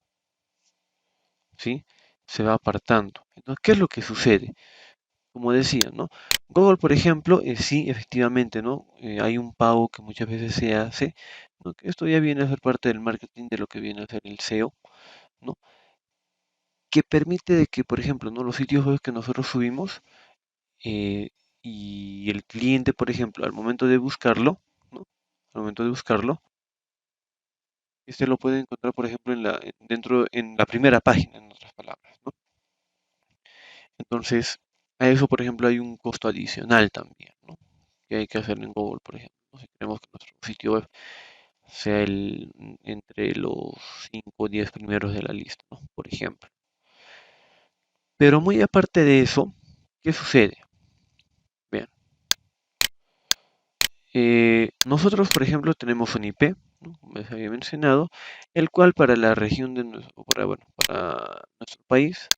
¿sí? Se va apartando. Entonces, ¿qué es lo que sucede? Como decía, ¿no? Google, por ejemplo, sí, efectivamente, ¿no? Hay un pago que muchas veces se hace, ¿no? Que esto ya viene a ser parte del marketing de lo que viene a ser el SEO, ¿no? Que permite de que, por ejemplo, ¿no? Los sitios web que nosotros subimos eh, y el cliente, por ejemplo, al momento de buscarlo, ¿no? Al momento de buscarlo, este lo puede encontrar, por ejemplo, en la primera página, en otras palabras, ¿no? Entonces, a eso, por ejemplo, hay un costo adicional también, ¿no? Que hay que hacer en Google, por ejemplo, ¿no? Si queremos que nuestro sitio web sea entre los 5 o 10 primeros de la lista, ¿no? Por ejemplo. Pero muy aparte de eso, ¿qué sucede? Vean, nosotros, por ejemplo, tenemos un IP, ¿no? Como les había mencionado, el cual para la región de nuestro, bueno, para nuestro país,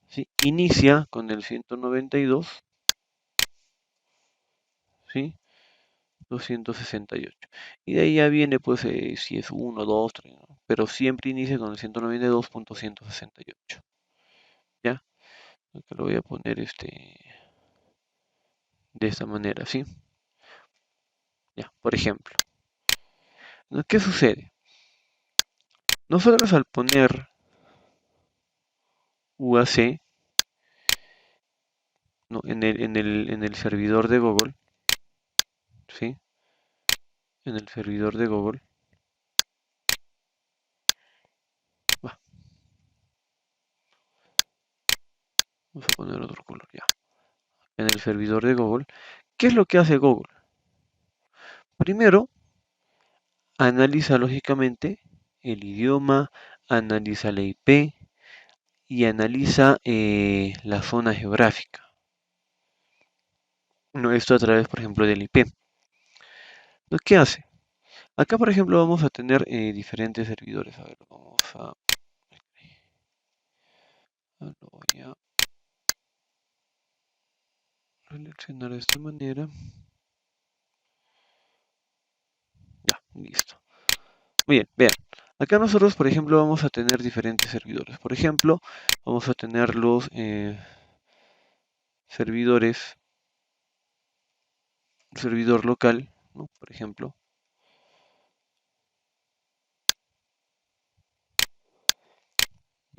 ¿sí? Inicia con el 192, ¿sí? 268. Y de ahí ya viene, pues, si es uno 2 3, ¿no? Pero siempre inicia con el 192.168. ¿Ya? Acá lo voy a poner de esta manera, ¿sí? Ya, por ejemplo. ¿No? ¿Qué sucede? Nosotros al poner UAC, ¿no? en el servidor de Google, ¿sí? En el servidor de Google, bah, vamos a poner otro color ya. En el servidor de Google, ¿qué es lo que hace Google? Primero, analiza lógicamente el idioma, analiza la IP y analiza la zona geográfica. ¿No? Esto a través, por ejemplo, del IP. ¿No? ¿Qué hace? Acá, por ejemplo, vamos a tener diferentes servidores. A ver, vamos lo voy a seleccionar de esta manera. Ya, listo. Muy bien, vean. Acá nosotros, por ejemplo, vamos a tener diferentes servidores. Por ejemplo, vamos a tener los servidores, servidor local, ¿no? Por ejemplo.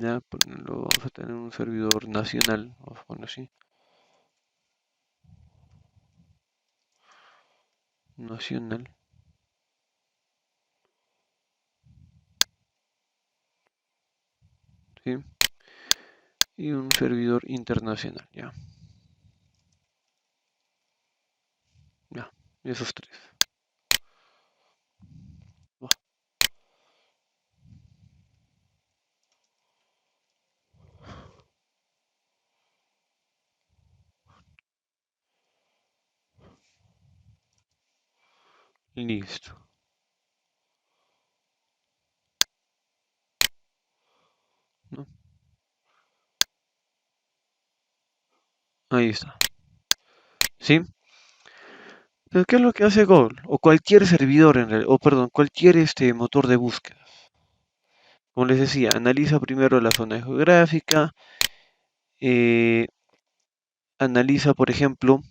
Ya, vamos a tener un servidor nacional, vamos a ponerlo así. Nacional. ¿Sí? Y un servidor internacional, ya. Ya, esos tres. Va, listo. ¿No? Ahí está. ¿Sí? Entonces, ¿qué es lo que hace Google? O cualquier servidor, o perdón, cualquier motor de búsqueda. Como les decía, analiza primero la zona geográfica, eh, analiza, por ejemplo,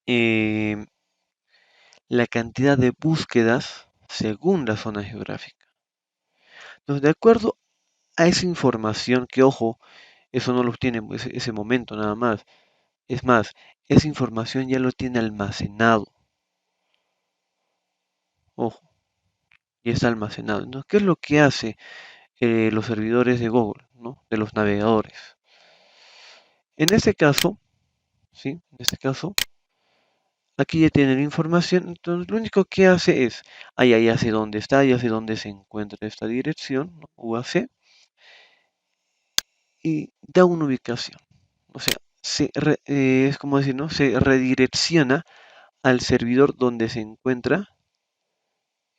eh, la cantidad de búsquedas según la zona geográfica. Entonces, de acuerdo a esa información, que ojo, eso no lo tiene ese momento nada más. Es más, esa información ya lo tiene almacenado. Ojo, ya está almacenado. Entonces, ¿qué es lo que hace los servidores de Google, ¿no? De los navegadores? En este caso, ¿sí? En este caso, aquí ya tiene la información. Entonces, lo único que hace es, ya sé dónde está, ya sé dónde se encuentra esta dirección, ¿no? UAC, y da una ubicación. O sea, es como decir, ¿no? Se redirecciona al servidor donde se encuentra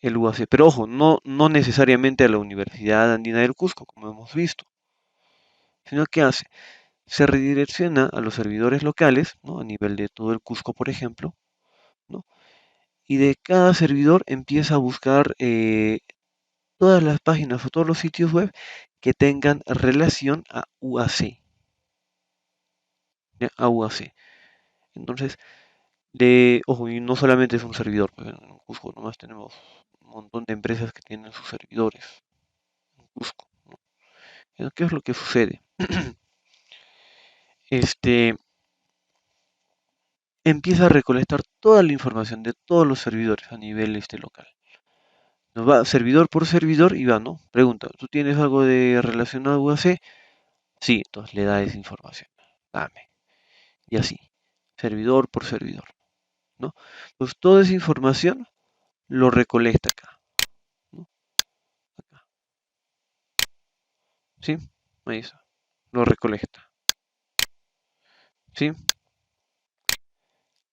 el UAC. Pero ojo, no necesariamente a la Universidad Andina del Cusco, como hemos visto, sino que hace, se redirecciona a los servidores locales, ¿no? A nivel de todo el Cusco, por ejemplo, ¿no? Y de cada servidor empieza a buscar todas las páginas o todos los sitios web que tengan relación a UAC, ¿ya? A UAC. Entonces, ojo, y no solamente es un servidor, pues en Cusco nomás tenemos un montón de empresas que tienen sus servidores en Cusco, ¿no? ¿Qué es lo que sucede? Este, empieza a recolectar toda la información de todos los servidores a nivel local. Nos va servidor por servidor y va, ¿no? Pregunta, ¿tú tienes algo de relacionado a UAC? Sí, entonces le da esa información. Dame. Y así, servidor por servidor, ¿no? Entonces toda esa información lo recolecta acá, ¿no? Acá, ¿sí? Ahí está. Lo recolecta, ¿sí?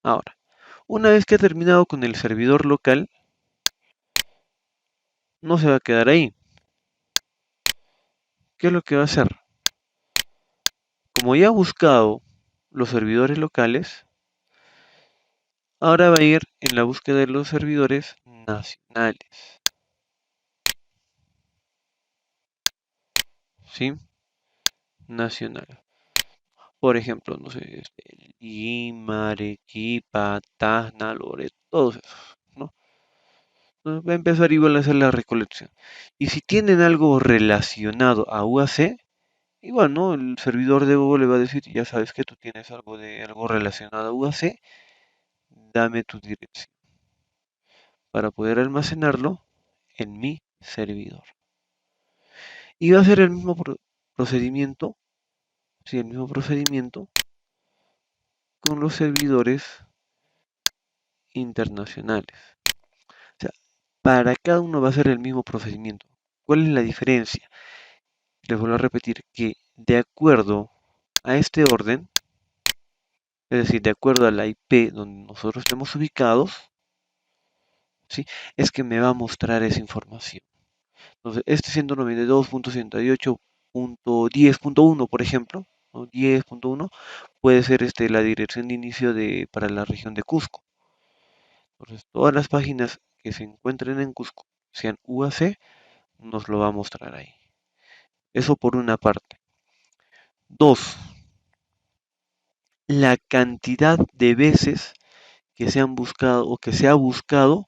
Ahora, una vez que ha terminado con el servidor local, no se va a quedar ahí. ¿Qué es lo que va a hacer? Como ya ha buscado los servidores locales, ahora va a ir en la búsqueda de los servidores nacionales, ¿sí? Nacional. Por ejemplo, no sé, Lima, Arequipa, Tacna, Loreto, todos esos, ¿no? Entonces va a empezar igual a hacer la recolección. Y si tienen algo relacionado a UAC, igual, ¿no? El servidor de Google le va a decir, ya sabes que tú tienes algo relacionado a UAC, dame tu dirección para poder almacenarlo en mi servidor. Y va a ser el mismo procedimiento, sí, el mismo procedimiento con los servidores internacionales. O sea, para cada uno va a ser el mismo procedimiento. ¿Cuál es la diferencia? Les vuelvo a repetir que de acuerdo a este orden, es decir, de acuerdo a la IP donde nosotros estemos ubicados, ¿sí? Es que me va a mostrar esa información. Entonces, este 192.168.10.1, por ejemplo, ¿no? 10.1 puede ser la dirección de inicio para la región de Cusco. Entonces, todas las páginas que se encuentren en Cusco, sean UAC, nos lo va a mostrar ahí. Eso por una parte. Dos, la cantidad de veces que se han buscado o que se ha buscado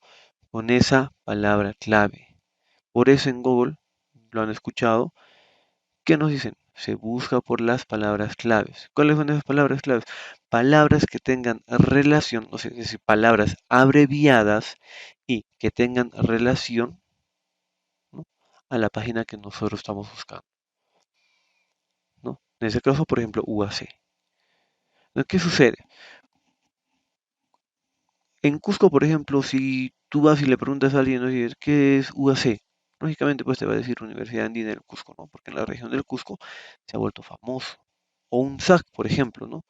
con esa palabra clave. Por eso en Google, lo han escuchado, ¿qué nos dicen? Se busca por las palabras claves. ¿Cuáles son esas palabras claves? Palabras que tengan relación, es decir, palabras abreviadas y que tengan relación, ¿no? A la página que nosotros estamos buscando, ¿no? En ese caso, por ejemplo, UAC. ¿Qué sucede? En Cusco, por ejemplo, si tú vas y le preguntas a alguien, oye, ¿qué es UAC? Lógicamente, pues te va a decir Universidad Andina del Cusco, ¿no? Porque en la región del Cusco se ha vuelto famoso. O un SAC, por ejemplo, ¿no?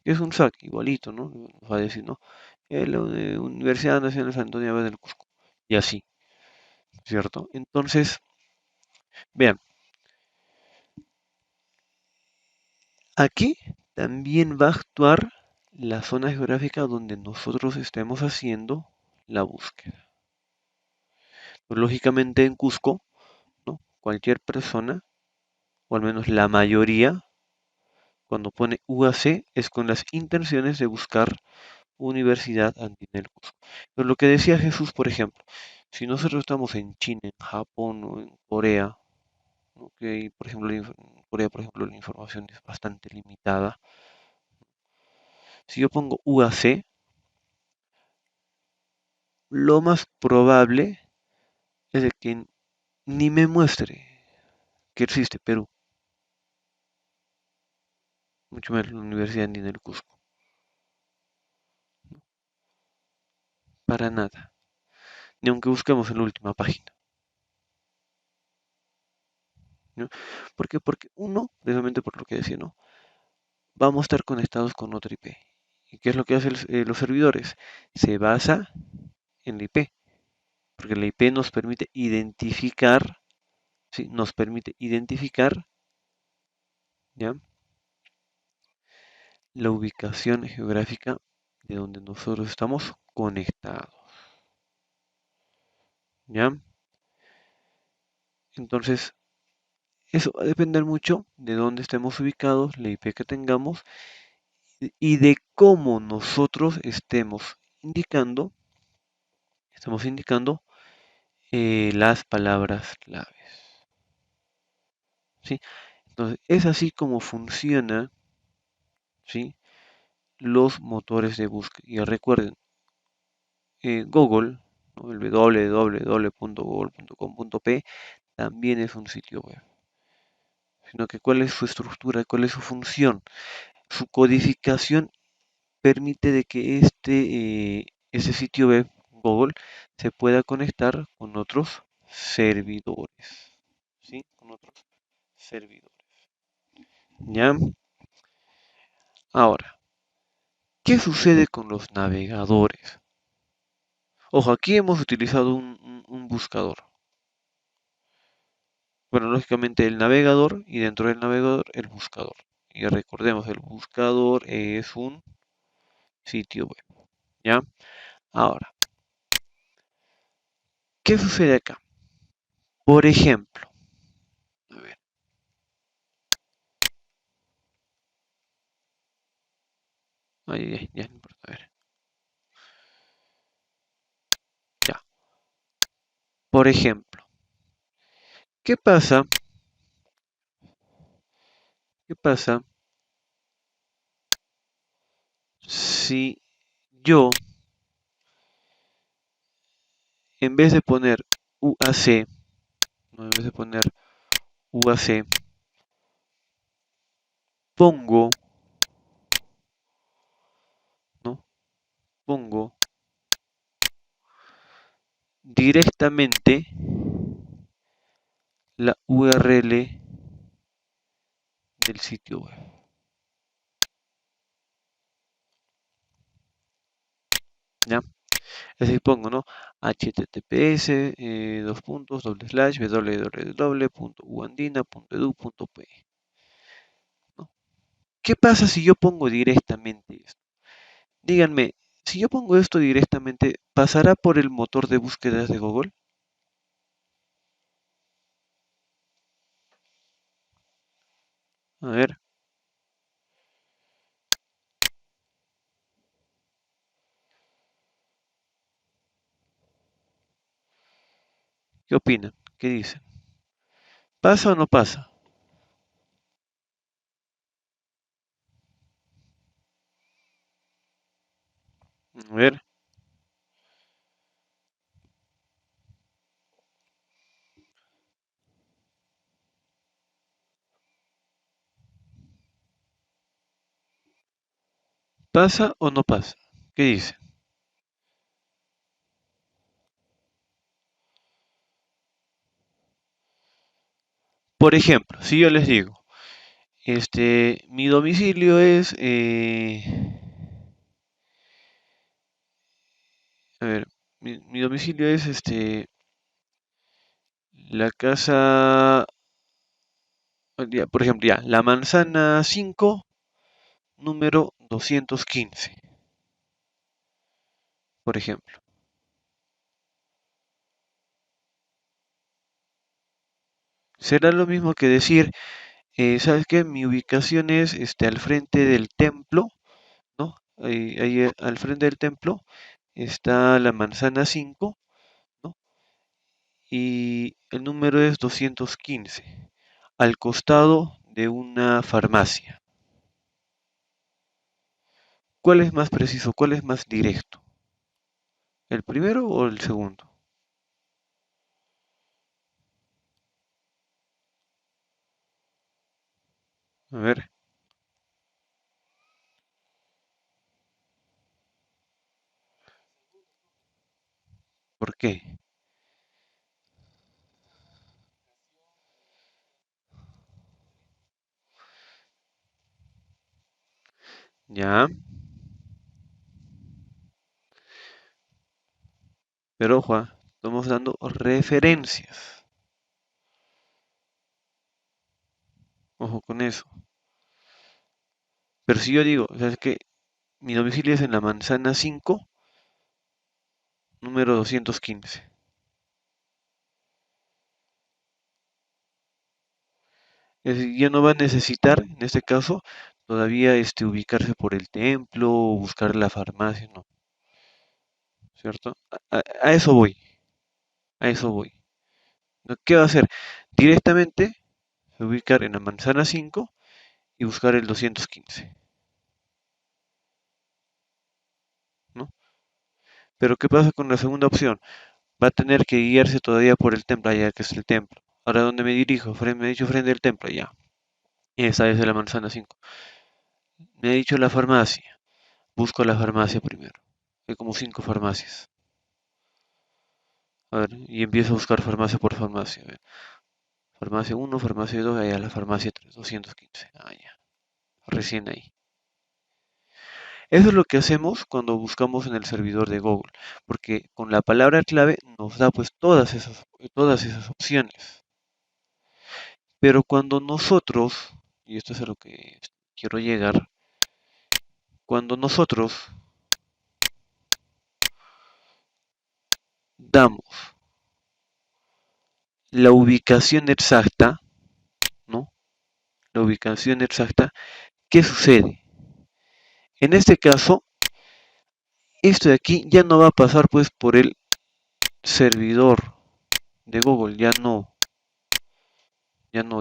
¿Qué es un SAC? Igualito, ¿no? Nos va a decir, ¿no? La Universidad Nacional San Antonio Abad del Cusco. Y así, ¿cierto? Entonces, vean, aquí también va a actuar la zona geográfica donde nosotros estemos haciendo la búsqueda. Pues, lógicamente en Cusco, ¿no? Cualquier persona, o al menos la mayoría, cuando pone UAC es con las intenciones de buscar Universidad Andina del Cusco. Pero lo que decía Jesús, por ejemplo, si nosotros estamos en China, en Japón o en Corea, ¿no? Que por ejemplo, en Corea, por ejemplo, la información es bastante limitada. Si yo pongo UAC, lo más probable es de que ni me muestre que existe Perú, mucho menos la Universidad Andina del Cusco, para nada, ni aunque busquemos en la última página, ¿no? ¿Por qué? Porque uno, precisamente por lo que decía, ¿no? Vamos a estar conectados con otra IP. ¿Y qué es lo que hacen los servidores? Se basa en la IP, porque la IP nos permite identificar, ¿sí? Nos permite identificar, ¿ya? La ubicación geográfica de donde nosotros estamos conectados, ¿ya? Entonces, eso va a depender mucho de dónde estemos ubicados, la IP que tengamos y de cómo nosotros estamos indicando las palabras claves, ¿sí? Entonces, es así como funciona, ¿sí? Los motores de búsqueda. Y recuerden, Google, ¿no? El www.google.com.p también es un sitio web, sino que cuál es su estructura, cuál es su función. Su codificación permite de que ese sitio web, Google, se pueda conectar con otros servidores, ¿sí? Con otros servidores. ¿Ya? Ahora, ¿qué sucede con los navegadores? Ojo, aquí hemos utilizado un buscador. Bueno, lógicamente el navegador y dentro del navegador el buscador. Y recordemos, el buscador es un sitio web. ¿Ya? Ahora, ¿qué sucede acá? Por ejemplo, a ver, ya no importa, a ver, ya. Por ejemplo, ¿qué pasa? ¿Qué pasa si yo, en vez de poner UAC, no, en vez de poner UAC, pongo, ¿no? Pongo directamente la URL del sitio web. ¿Ya? Así pongo, ¿no? https dos puntos doble slash www.uandina.edu.pe, ¿no? ¿Qué pasa si yo pongo directamente esto? Díganme, si yo pongo esto directamente, ¿pasará por el motor de búsquedas de Google? A ver, ¿qué opinan? ¿Qué dicen? ¿Pasa o no pasa? A ver, ¿pasa o no pasa? ¿Qué dicen? Por ejemplo, si yo les digo, mi domicilio es, a ver, mi domicilio es, la casa, por ejemplo, ya, la manzana 5, número 215, por ejemplo. Será lo mismo que decir, ¿sabes qué? Mi ubicación es, al frente del templo, ¿no? Ahí, al frente del templo está la manzana 5, ¿no? Y el número es 215, al costado de una farmacia. ¿Cuál es más preciso? ¿Cuál es más directo? ¿El primero o el segundo? A ver, ¿por qué? Ya, pero ojo, estamos dando referencias. Ojo con eso. Pero si yo digo, ¿sabes qué? Mi domicilio es en la manzana 5, número 215. Es decir, ya no va a necesitar, en este caso, todavía ubicarse por el templo o buscar la farmacia, no, ¿cierto? A eso voy, a eso voy. ¿No? ¿Qué va a hacer? Directamente se ubicar en la manzana 5 y buscar el 215, ¿no? Pero ¿qué pasa con la segunda opción? Va a tener que guiarse todavía por el templo, allá que es el templo. Ahora, ¿dónde me dirijo? Me he dicho frente al templo, ya. Esa es de la manzana 5. Me ha dicho la farmacia. Busco la farmacia primero. Hay como 5 farmacias. A ver, y empiezo a buscar farmacia por farmacia. A ver, farmacia uno, farmacia 2, allá la farmacia 3, 215. Ah, ya. Recién ahí. Eso es lo que hacemos cuando buscamos en el servidor de Google, porque con la palabra clave nos da pues todas esas opciones. Pero cuando nosotros, y esto es a lo que quiero llegar, cuando nosotros damos la ubicación exacta, ¿no? La ubicación exacta, ¿qué sucede? En este caso, esto de aquí ya no va a pasar pues por el servidor de Google, ya no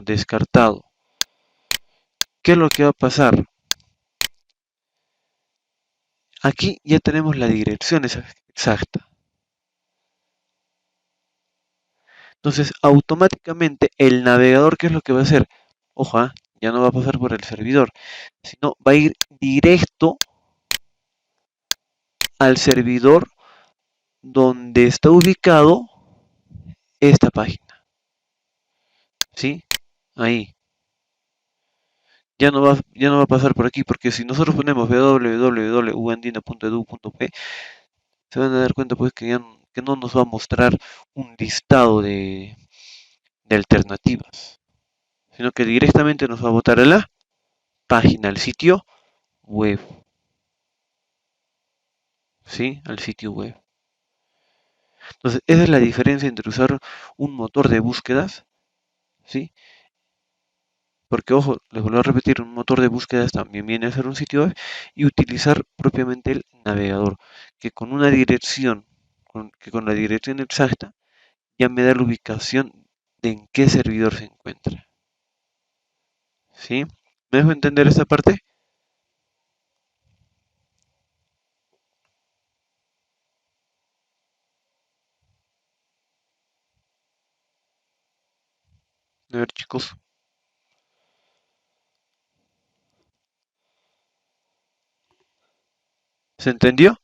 descartado. ¿Qué es lo que va a pasar? Aquí ya tenemos la dirección exacta. Entonces, automáticamente el navegador, ¿qué es lo que va a hacer? Ojo, ya no va a pasar por el servidor, sino va a ir directo al servidor donde está ubicado esta página. ¿Sí? Ahí. Ya no va a pasar por aquí, porque si nosotros ponemos www.uandina.edu.p, se van a dar cuenta pues que no nos va a mostrar un listado de alternativas, sino que directamente nos va a botar a la página, al sitio web, ¿sí? Al sitio web. Entonces, esa es la diferencia entre usar un motor de búsquedas, ¿sí? Porque, ojo, les vuelvo a repetir, un motor de búsquedas también viene a ser un sitio web y utilizar propiamente el navegador, que con una dirección, que con la dirección exacta, ya me da la ubicación de en qué servidor se encuentra. ¿Sí? ¿Me dejo entender esta parte? A ver, chicos, ¿se entendió?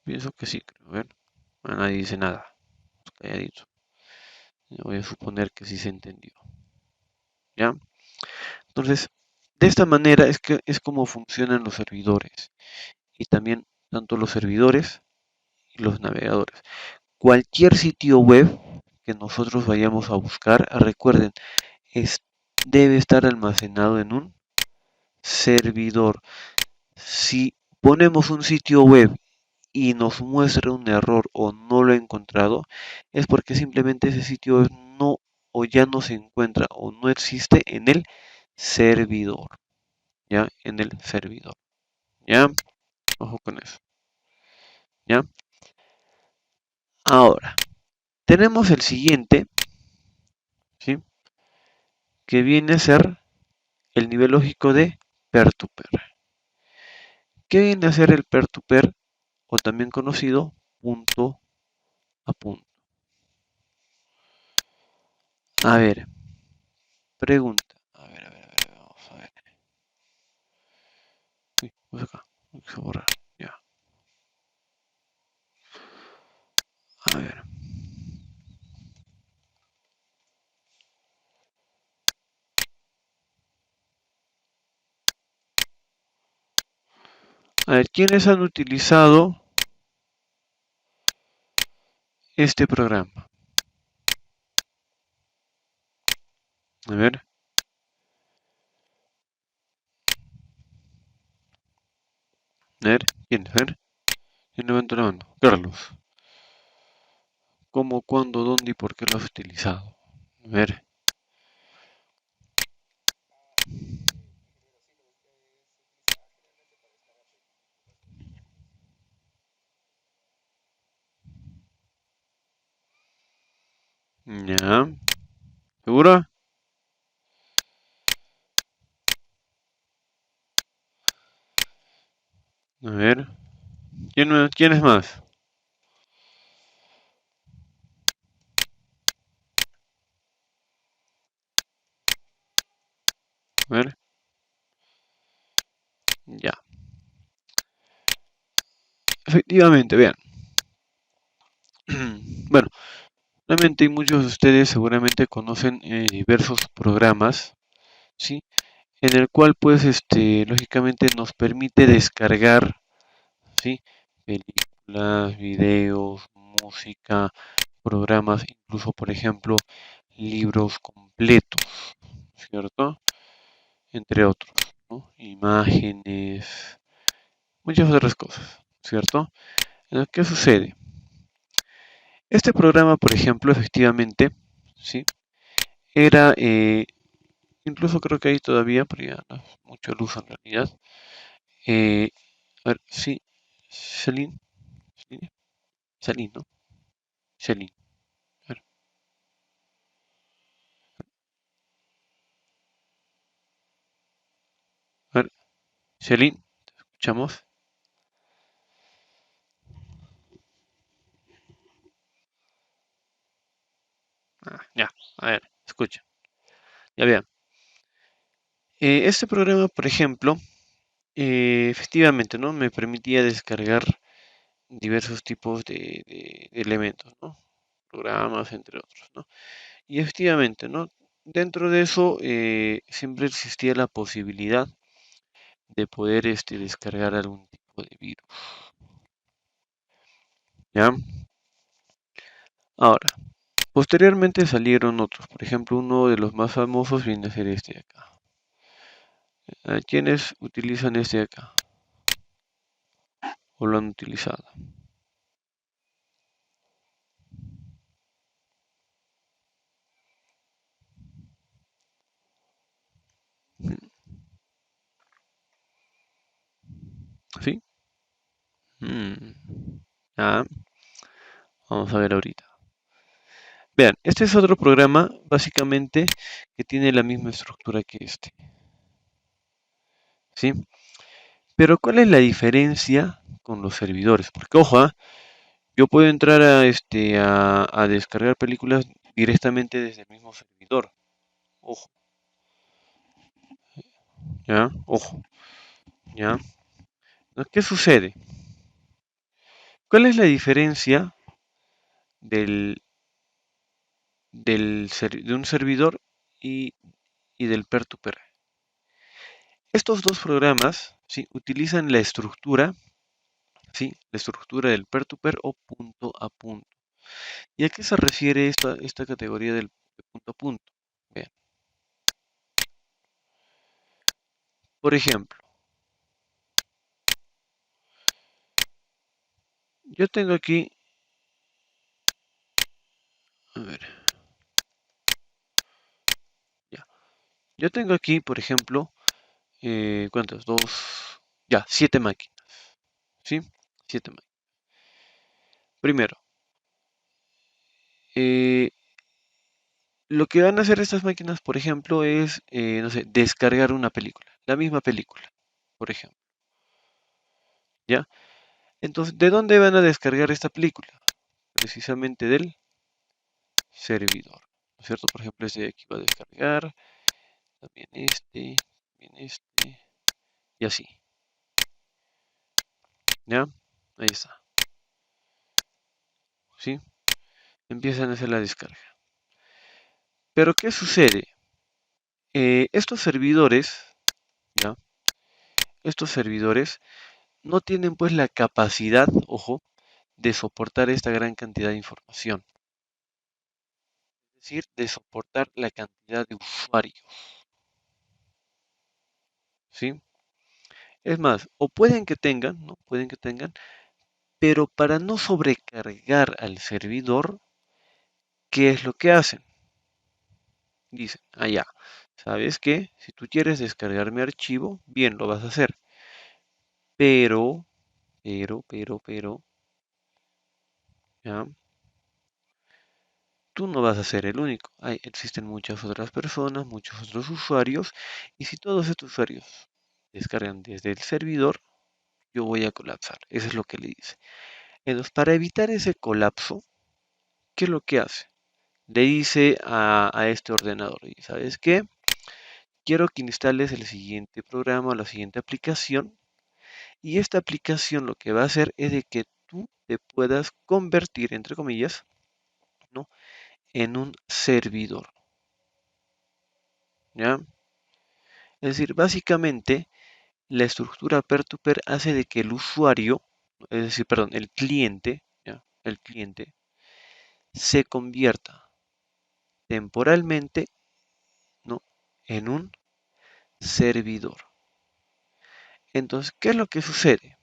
Pienso que sí, creo. A ver, nadie dice nada. Calladito. Yo voy a suponer que sí se entendió. ¿Ya? Entonces, de esta manera es que es como funcionan los servidores y también tanto los servidores y los navegadores. Cualquier sitio web que nosotros vayamos a buscar, recuerden, es, debe estar almacenado en un servidor. Si ponemos un sitio web y nos muestra un error o no lo ha encontrado, es porque simplemente ese sitio web no o ya no se encuentra o no existe en el servidor, ¿ya? En el servidor, ¿ya? Ojo con eso, ¿ya? Ahora, tenemos el siguiente, ¿sí? Que viene a ser el nivel lógico de peer-to-peer. ¿Qué viene a ser el peer-to-peer o también conocido punto a punto? A ver, pregunta. Vamos a ver. Uy, vamos acá. Vamos a borrar. Ya. A ver. A ver, ¿quiénes han utilizado este programa? A ver, ¿quién? A ver, ¿quién levanta la mano? Carlos. ¿Cómo, cuándo, dónde y por qué lo has utilizado? A ver, ya. ¿Seguro? A ver, ¿quién es más? A ver, ya. Efectivamente, vean. Bueno, realmente muchos de ustedes seguramente conocen diversos programas, ¿sí? En el cual, pues, lógicamente nos permite descargar, ¿sí? Películas, videos, música, programas, incluso, por ejemplo, libros completos, ¿cierto? Entre otros, ¿no? Imágenes, muchas otras cosas, ¿cierto? ¿Qué sucede? Este programa, por ejemplo, efectivamente, ¿sí? Era, incluso creo que hay todavía, pero ya no es mucho el uso en realidad. Eh, a ver, sí, Celine, Celine, Celine, ¿no? Celine, a ver, Celine, escuchamos. Ya, a ver, escucha. Ya vean. Este programa, por ejemplo, efectivamente, ¿no? Me permitía descargar diversos tipos de elementos, ¿no? Programas, entre otros, ¿no? Y efectivamente, ¿no? Dentro de eso siempre existía la posibilidad de poder descargar algún tipo de virus. ¿Ya? Ahora, posteriormente salieron otros. Por ejemplo, uno de los más famosos viene a ser este de acá. ¿Quiénes utilizan este de acá? ¿O lo han utilizado? ¿Sí? Mm, ya, vamos a ver ahorita. Vean, este es otro programa, básicamente, que tiene la misma estructura que este. ¿Sí? Pero ¿cuál es la diferencia con los servidores? Porque, ojo, yo puedo entrar a descargar películas directamente desde el mismo servidor. Ojo, ¿ya? Ojo, ¿ya? ¿Qué sucede? ¿Cuál es la diferencia del, de un servidor y, y del peer-to-peer? Estos dos programas, ¿sí? Utilizan la estructura, ¿sí? La estructura del peer-to-peer o punto a punto. ¿Y a qué se refiere esta categoría del de punto a punto? Vean, por ejemplo, yo tengo aquí, a ver, ya, yo tengo aquí, por ejemplo, ¿cuántas? Dos, ya, 7 máquinas, ¿sí? 7 máquinas. Primero, eh, lo que van a hacer estas máquinas, por ejemplo, es, no sé, descargar una película, la misma película, por ejemplo, ¿ya? Entonces, ¿de dónde van a descargar esta película? Precisamente del servidor, ¿no es cierto? Por ejemplo, este de aquí va a descargar, también este, y así, ¿ya? Ahí está, ¿sí? Empiezan a hacer la descarga. Pero, ¿qué sucede? Estos servidores, ¿ya? Estos servidores no tienen pues la capacidad, ojo, de soportar esta gran cantidad de información. Es decir, de soportar la cantidad de usuarios, ¿sí? Es más, o pueden que tengan, ¿no? Pueden que tengan, pero para no sobrecargar al servidor, ¿qué es lo que hacen? Dicen, ya, ¿sabes qué? Si tú quieres descargar mi archivo, bien, lo vas a hacer. Pero, pero, ¿ya? Tú no vas a ser el único. Existen muchas otras personas, muchos otros usuarios, y si todos estos usuarios descargan desde el servidor, yo voy a colapsar. Eso es lo que le dice. Entonces, para evitar ese colapso, ¿qué es lo que hace? Le dice a este ordenador, y ¿sabes qué? Quiero que instales el siguiente programa o la siguiente aplicación, y esta aplicación lo que va a hacer es de que tú te puedas convertir, entre comillas, ¿no? En un servidor, ¿ya? Es decir, básicamente la estructura peer-to-peer hace de que el usuario, es decir, perdón, el cliente, ¿ya? El cliente se convierta temporalmente, ¿no? En un servidor. Entonces, ¿qué es lo que sucede?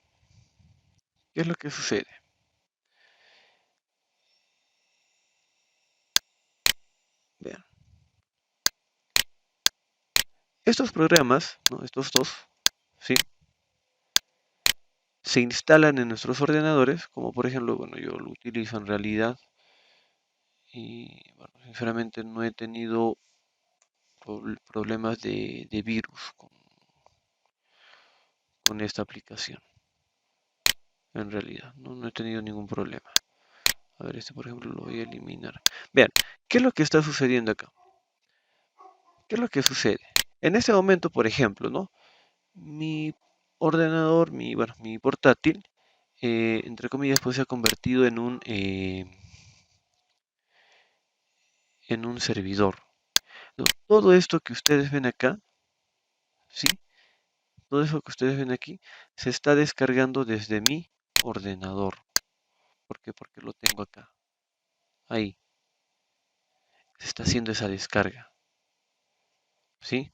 ¿Qué es lo que sucede? Vean, estos programas, ¿no? Estos dos, ¿sí? Se instalan en nuestros ordenadores, como por ejemplo, bueno, yo lo utilizo en realidad y, bueno, sinceramente no he tenido problemas de virus con esta aplicación, en realidad, no he tenido ningún problema. A ver, este por ejemplo lo voy a eliminar. Vean, ¿qué es lo que está sucediendo acá? ¿Qué es lo que sucede? En este momento, por ejemplo, ¿no? Mi ordenador, bueno, mi portátil, entre comillas, pues se ha convertido en un servidor. ¿No? Todo esto que ustedes ven acá, ¿sí? todo eso que ustedes ven aquí se está descargando desde mi ordenador. ¿Por qué? Porque lo tengo acá. Ahí. Se está haciendo esa descarga. ¿Sí?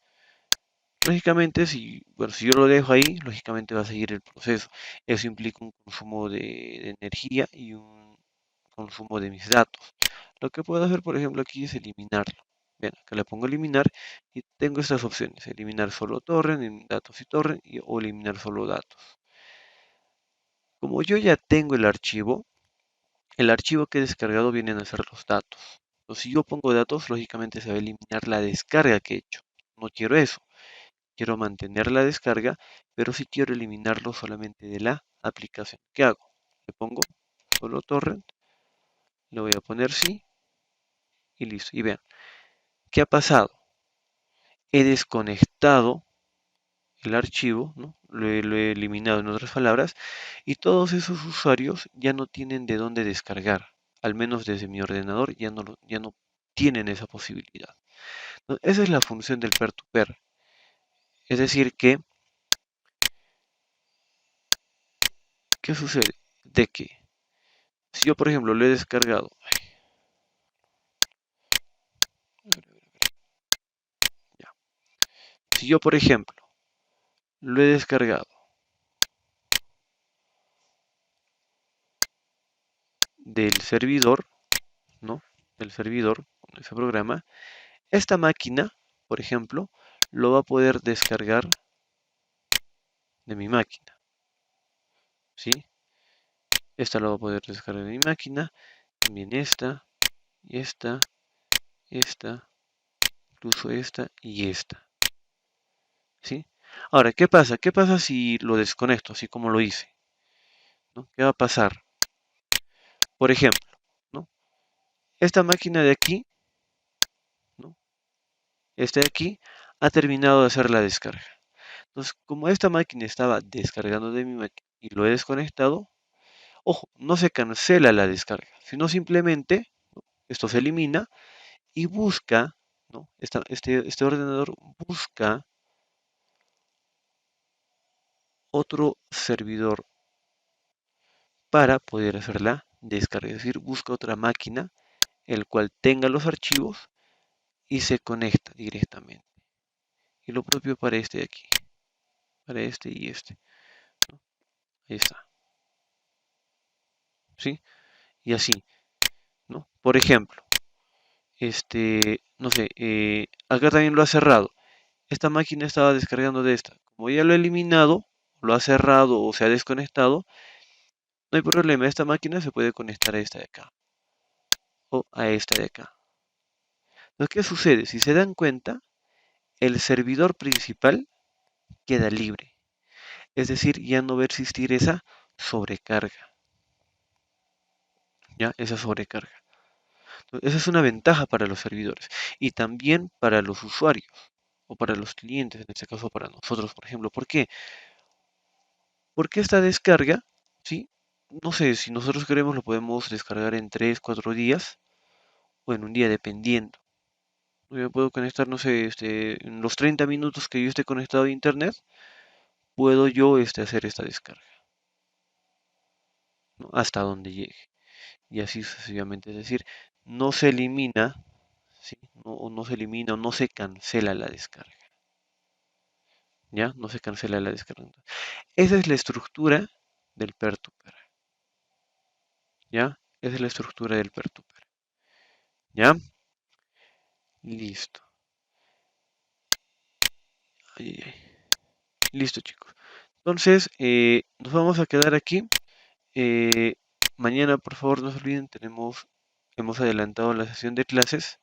Lógicamente, si yo lo dejo ahí, lógicamente va a seguir el proceso. Eso implica un consumo de energía y un consumo de mis datos. Lo que puedo hacer, por ejemplo, aquí es eliminarlo. Bien, acá le pongo eliminar y tengo estas opciones. Eliminar solo torrent, datos y torrent, o eliminar solo datos. Como yo ya tengo el archivo que he descargado vienen a ser los datos. Entonces, si yo pongo datos, lógicamente se va a eliminar la descarga que he hecho. No quiero eso. Quiero mantener la descarga, pero sí quiero eliminarlo solamente de la aplicación. ¿Qué hago? Le pongo solo torrent, le voy a poner sí y listo. Y vean, ¿qué ha pasado? He desconectado el archivo, ¿no? Lo he eliminado en otras palabras, y todos esos usuarios ya no tienen de dónde descargar. Al menos desde mi ordenador ya no tienen esa posibilidad. ¿No? Esa es la función del peer-to-peer. Es decir, ¿qué sucede? De que si yo, por ejemplo, lo he descargado, ya. Si yo, por ejemplo, lo he descargado del servidor, ¿no? Del servidor, con ese programa, esta máquina, por ejemplo, lo va a poder descargar de mi máquina, ¿sí? Esta lo va a poder descargar de mi máquina, también y esta, incluso esta y esta, ¿sí? Ahora, ¿qué pasa? ¿Qué pasa si lo desconecto, así como lo hice? ¿No? ¿Qué va a pasar? Por ejemplo, ¿no? Esta máquina de aquí, ¿no? Esta de aquí ha terminado de hacer la descarga. Entonces, como esta máquina estaba descargando de mi máquina y lo he desconectado, ojo, no se cancela la descarga, sino simplemente, ¿no? Esto se elimina y busca, ¿no? Este ordenador busca otro servidor para poder hacer la descarga, es decir, busca otra máquina el cual tenga los archivos y se conecta directamente. Y lo propio para este de aquí, para este y este, ¿no? Ahí está, ¿sí? Y así, ¿no? Por ejemplo, no sé, acá también lo ha cerrado. Esta máquina estaba descargando de esta. Como ya lo he eliminado, lo ha cerrado o se ha desconectado, no hay problema. Esta máquina se puede conectar a esta de acá o a esta de acá. Entonces, ¿qué sucede? Si se dan cuenta, el servidor principal queda libre. Es decir, ya no va a existir esa sobrecarga. ¿Ya? Esa sobrecarga. Entonces, esa es una ventaja para los servidores y también para los usuarios o para los clientes, en este caso para nosotros, por ejemplo. ¿Por qué? Porque esta descarga, ¿sí? No sé, si nosotros queremos lo podemos descargar en 3, 4 días o en un día, dependiendo. Yo puedo conectar, no sé, en los 30 minutos que yo esté conectado a internet, puedo yo hacer esta descarga, ¿no? Hasta donde llegue. Y así sucesivamente. Es decir, no se elimina, ¿sí? No se elimina o no se cancela la descarga. ¿Ya? No se cancela la descarga. Esa es la estructura del peer-to-peer. ¿Ya? Esa es la estructura del peer-to-peer. ¿Ya? Listo. Ay, ay, ay. Listo, chicos. Entonces, nos vamos a quedar aquí. Eh, Mañana, por favor, no se olviden, hemos adelantado la sesión de clases.